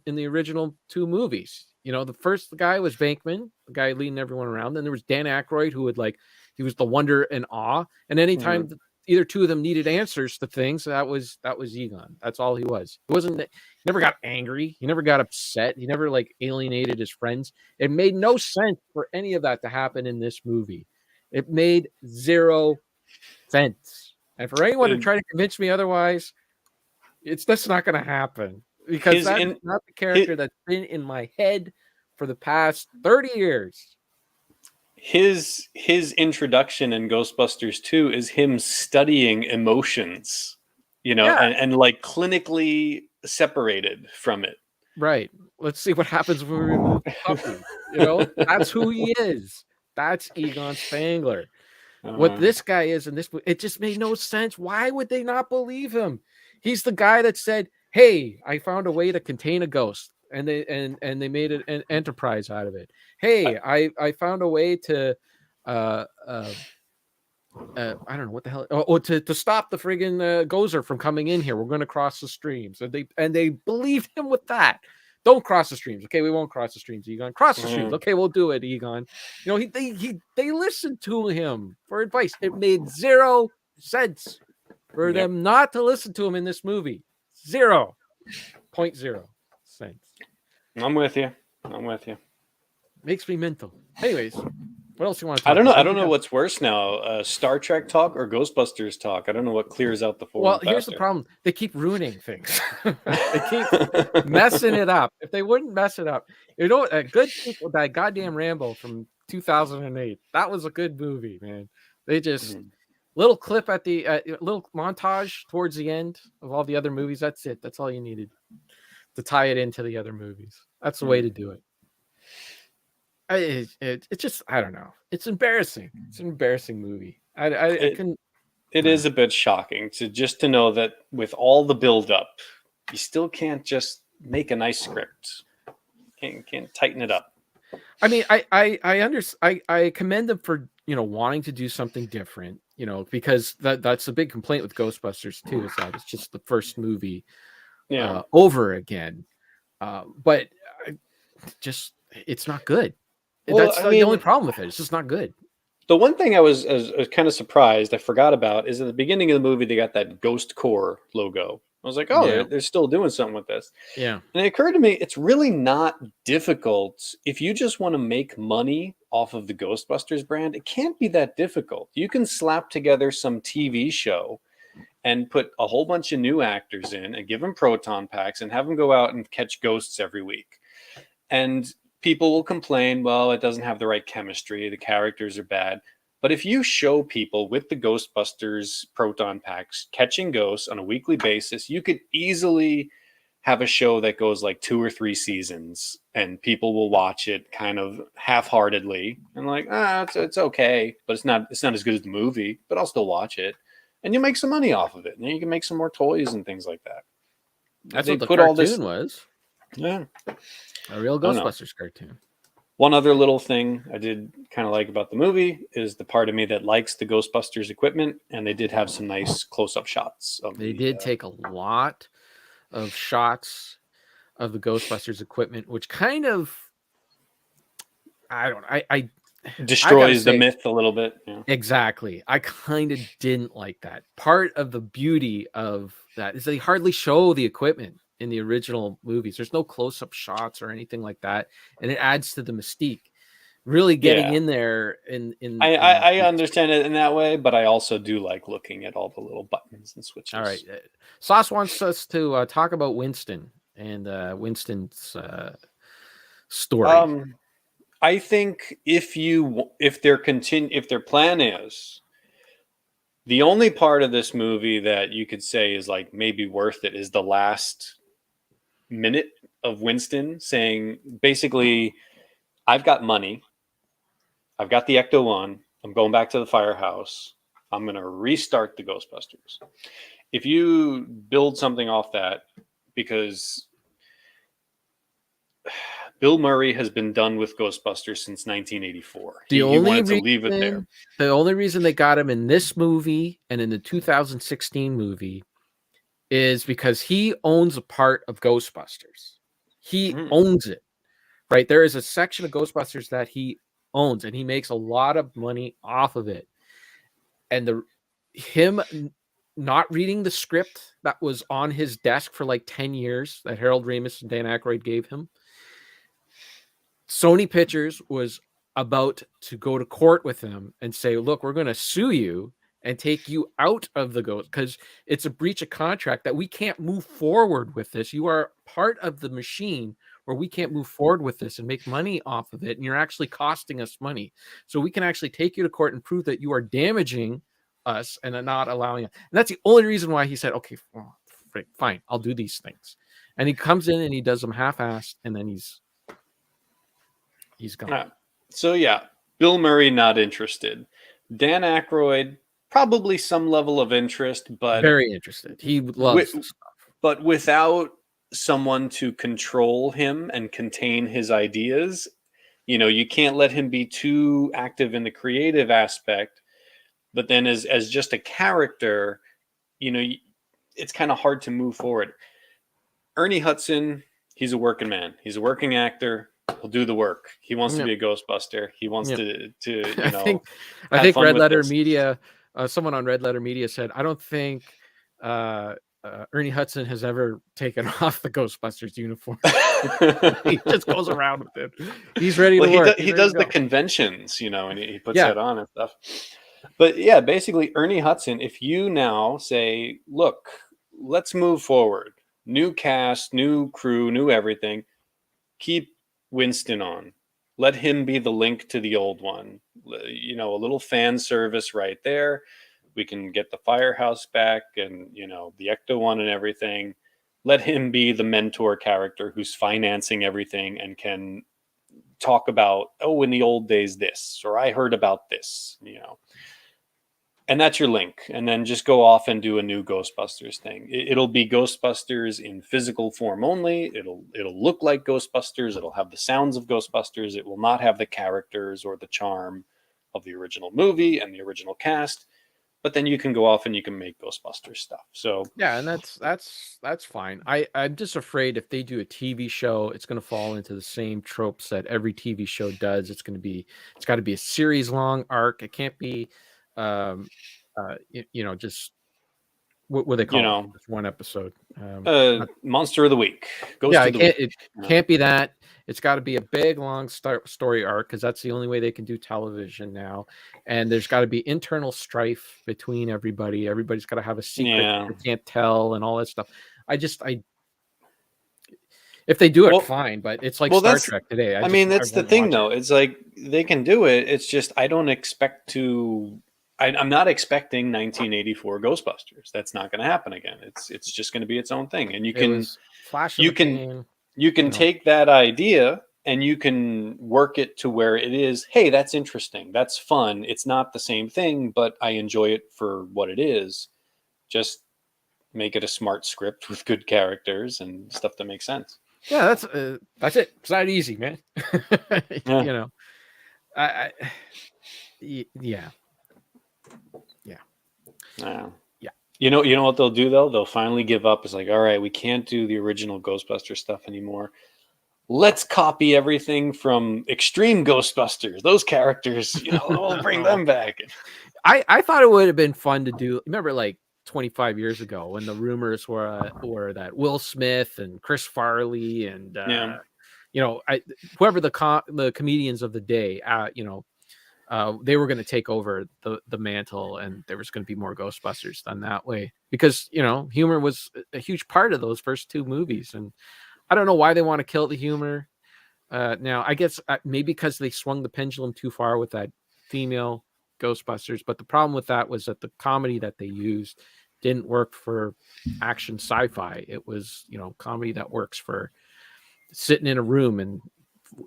in the original two movies. The first guy was Bankman, the guy leading everyone around. Then there was Dan Aykroyd, who he was the wonder and awe. And anytime either two of them needed answers to things, that was Egon. That's all he was. He never got angry. He never got upset. He never alienated his friends. It made no sense for any of that to happen in this movie. It made zero sense. And for anyone to try to convince me otherwise, it's just not going to happen, because that's not the character that's been in my head for the past 30 years. His introduction in Ghostbusters 2 is him studying emotions, and like clinically separated from it. Right. Let's see what happens when we remove the puppy. That's who he is. That's Egon Spangler. What this guy is in this movie, it just made no sense. Why would they not believe him? He's the guy that said, "Hey, I found a way to contain a ghost," and they made an enterprise out of it. Hey, I found a way to I don't know what the hell. To stop the friggin' Gozer from coming in here. We're going to cross the streams, and they believed him with that. Don't cross the streams. Okay, we won't cross the streams, Egon. Cross the streams. Okay, we'll do it, Egon. They listened to him for advice. It made zero sense for them not to listen to him in this movie. 0.0 sense. I'm with you. Makes me mental. Anyways, what else you want to talk I don't know. about? I don't know what's worse now, Star Trek talk or Ghostbusters talk. I don't know what clears out the forum. Well, here's the problem. They keep ruining things. They keep messing it up. If they wouldn't mess it up, good people, that goddamn Rambo from 2008. That was a good movie, man. They just little clip at the little montage towards the end of all the other movies. That's it. That's all you needed to tie it into the other movies. That's the way to do it. It's just, I don't know. It's embarrassing. It's an embarrassing movie. I couldn't. It is a bit shocking to know that with all the build-up, you still can't just make a nice script. Can't tighten it up. I mean, I commend them for wanting to do something different. Because that's a big complaint with Ghostbusters too. Is that it's just the first movie over again. But it's not good. Well, That's the only problem with it. It's just not good. The one thing I was kind of surprised, I forgot about, is at the beginning of the movie, they got that Ghost Core logo. I was like, they're still doing something with this. Yeah. And it occurred to me, it's really not difficult. If you just want to make money off of the Ghostbusters brand, it can't be that difficult. You can slap together some TV show and put a whole bunch of new actors in and give them proton packs and have them go out and catch ghosts every week. And people will complain, well, it doesn't have the right chemistry, the characters are bad. But if you show people with the Ghostbusters proton packs catching ghosts on a weekly basis, you could easily have a show that goes like 2 or 3 seasons, and people will watch it kind of half-heartedly and like, it's okay, but it's not as good as the movie, but I'll still watch it. And you make some money off of it. And you can make some more toys and things like that. That's what the cartoon was. Yeah. A real Ghostbusters cartoon. One other little thing I did kind of like about the movie is the part of me that likes the Ghostbusters equipment, and they did have some nice close-up shots of They the. did take a lot of shots of the Ghostbusters equipment, which kind of, I don't, I gotta Destroys the say, myth a little bit. Yeah. exactly. I kind of didn't like that. Part of the beauty of that is they hardly show the equipment in the original movies. There's no close-up shots or anything like that, and it adds to the mystique. Really getting Yeah. in there in I understand it in that way, but I also do like looking at all the little buttons and switches. All right. Sauce wants us to talk about Winston and Winston's story. I think if their plan is the only part of this movie that you could say is like maybe worth it is the last minute of Winston saying basically, I've got money, I've got the Ecto-1, I'm going back to the firehouse, I'm going to restart the Ghostbusters. If you build something off that, because Bill Murray has been done with Ghostbusters since 1984. He wanted to leave it there. The only reason they got him in this movie and in the 2016 movie is because he owns a part of Ghostbusters. He owns it, right? There is a section of Ghostbusters that he owns, and he makes a lot of money off of it. And him not reading the script that was on his desk for like 10 years that Harold Ramis and Dan Aykroyd gave him, Sony Pictures was about to go to court with him and say, look, we're going to sue you and take you out of the Ghost because it's a breach of contract that we can't move forward with this. You are part of the machine where we can't move forward with this and make money off of it. And you're actually costing us money. So we can actually take you to court and prove that you are damaging us and not allowing it. And that's the only reason why he said, okay, fine, I'll do these things. And he comes in and he does them half-assed, and then he's gone. So yeah, Bill Murray not interested. Dan Aykroyd probably some level of interest, but very interested. He loves this stuff. But without someone to control him and contain his ideas, you can't let him be too active in the creative aspect. But then as just a character, it's kind of hard to move forward. Ernie Hudson, he's a working man. He's a working actor. He'll do the work. He wants to be a Ghostbuster. He wants to I think Red Letter Media, someone on Red Letter Media said, I don't think Ernie Hudson has ever taken off the Ghostbusters uniform. He just goes around with it. He's ready to work. He does the conventions, and he puts that on and stuff. But yeah, basically Ernie Hudson, if you now say, look, let's move forward. New cast, new crew, new everything. Keep Winston on. Let him be the link to the old one. A little fan service right there. We can get the firehouse back and, the Ecto-1 and everything. Let him be the mentor character who's financing everything and can talk about, in the old days this, or I heard about this, And that's your link. And then just go off and do a new Ghostbusters thing. It'll be Ghostbusters in physical form only. It'll look like Ghostbusters. It'll have the sounds of Ghostbusters. It will not have the characters or the charm of the original movie and the original cast. But then you can go off and you can make Ghostbusters stuff. So yeah, and that's fine. I'm just afraid if they do a TV show, it's going to fall into the same tropes that every TV show does. It's got to be a series long arc. It can't be just what they call it, just one episode. Monster of the Week. It can't be that. It's got to be a big, long story arc because that's the only way they can do television now. And there's got to be internal strife between everybody. Everybody's got to have a secret they can't tell and all that stuff. If they do it, fine. But it's like Star Trek today. That's the thing, though. It's like they can do it. It's just I don't expect to. I'm not expecting 1984 Ghostbusters. That's not going to happen again. It's just going to be its own thing. And you can take that idea and you can work it to where it is. Hey, that's interesting. That's fun. It's not the same thing, but I enjoy it for what it is. Just make it a smart script with good characters and stuff that makes sense. Yeah, that's it. It's not easy, man. Yeah. You know, I yeah. Yeah. Yeah. You know what they'll do though? They'll finally give up. It's like, all right, we can't do the original Ghostbuster stuff anymore. Let's copy everything from Extreme Ghostbusters. Those characters, we'll bring them back. I thought it would have been fun to do. Remember, like 25 years ago, when the rumors were that Will Smith and Chris Farley and Yeah. whoever the comedians of the day, they were going to take over the mantle, and there was going to be more Ghostbusters done that way because humor was a huge part of those first two movies, and I don't know why they want to kill the humor. Now, I guess maybe because they swung the pendulum too far with that female Ghostbusters, but the problem with that was that the comedy that they used didn't work for action sci-fi. It was comedy that works for sitting in a room and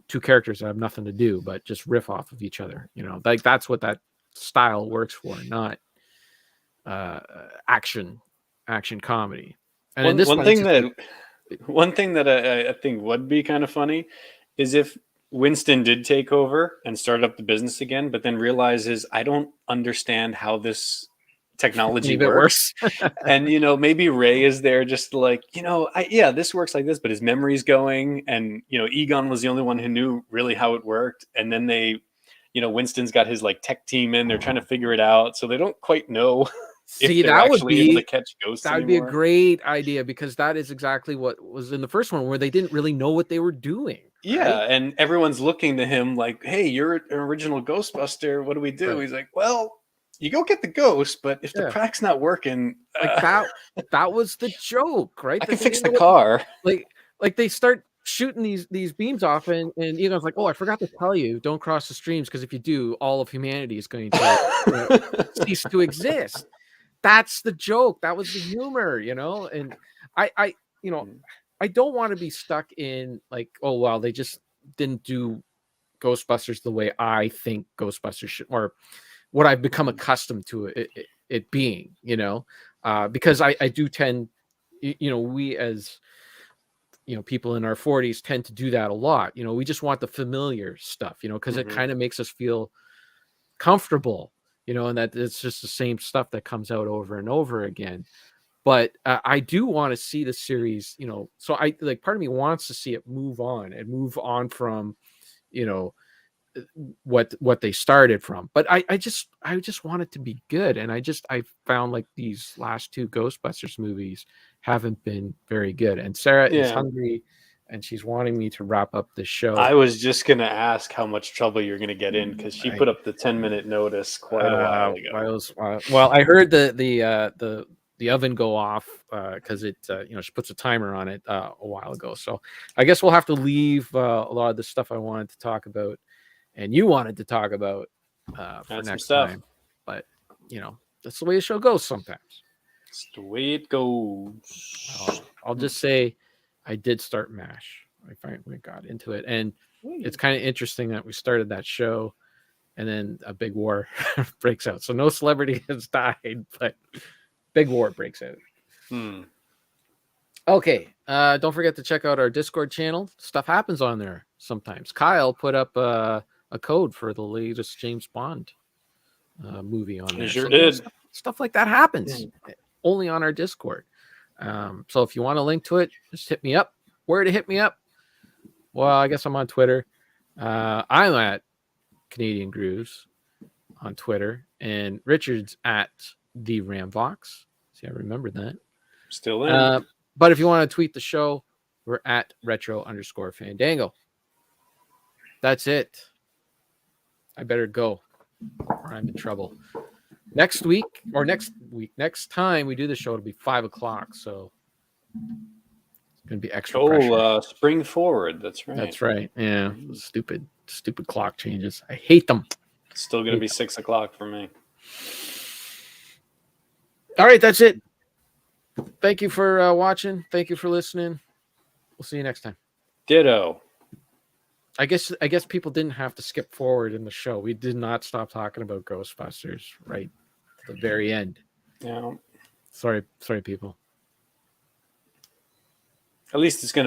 two characters that have nothing to do but just riff off of each other. Like that's what that style works for, not action comedy. And in this one thing that I think would be kind of funny is if Winston did take over and start up the business again, but then realizes I don't understand how this technology Even works. worse. And maybe Ray is there just like, this works like this, but his memory's going, and Egon was the only one who knew really how it worked. And then Winston's got his like tech team in, they're trying to figure it out, so they don't quite know See, if they're that would actually able be to catch ghosts that would be a anymore. great idea, because that is exactly what was in the first one, where they didn't really know what they were doing. Yeah, right? and everyone's looking to him like, "Hey, you're an original Ghostbuster. What do we do?" Right. He's like, "Well, you go get the ghost, but if the Yeah. crack's not working, Like that was the joke, right? I That can they fix didn't the know what car." like they start shooting these beams off, and Egon's like, "Oh, I forgot to tell you, don't cross the streams, because if you do, all of humanity is going to cease to exist." That's the joke. That was the humor, and I I don't want to be stuck in like, oh well, they just didn't do Ghostbusters the way I think Ghostbusters should, or what I've become accustomed to it being, because I do tend, we as people in our 40s tend to do that a lot. We just want the familiar stuff, because it Mhm. kind of makes us feel comfortable, and that it's just the same stuff that comes out over and over again. But I do want to see the series, so I like, part of me wants to see it move on from, you know, what they started from. But I just want it to be good. And I found like these last two Ghostbusters movies haven't been very good. And Sarah is Yeah. hungry and she's wanting me to wrap up this show. I was just going to ask how much trouble you're going to get in, because she put up the 10-minute notice quite a while ago. Well, I heard the oven go off because it she puts a timer on it a while ago. So I guess we'll have to leave a lot of the stuff I wanted to talk about and you wanted to talk about for That's next some stuff. time. But that's the way the show goes sometimes. It's the way it goes. I'll just say I did start MASH. I finally got into it, and it's kind of interesting that we started that show and then a big war breaks out. So no celebrity has died, but big war breaks out. Okay. Don't forget to check out our Discord channel. Stuff happens on there sometimes. Kyle put up a code for the latest James Bond movie on there. He sure did. Stuff like that happens only on our Discord. So if you want a link to it, just hit me up. Where to hit me up? Well, I guess I'm on Twitter. I'm at Canadian Grooves on Twitter, and Richard's at the Ramvox. See, I remembered that. Still in. But if you want to tweet the show, we're at retro_Fandango. That's it. I better go, or I'm in trouble. Next time we do the show, it'll be 5:00. So it's gonna be extra pressure. Spring forward. That's right. That's right. Yeah, stupid clock changes. I hate them. It's still gonna be 6:00 for me. All right, that's it. Thank you for watching. Thank you for listening. We'll see you next time. Ditto. I guess people didn't have to skip forward in the show. We did not stop talking about Ghostbusters right to the very end. Yeah. Sorry, people. At least it's going to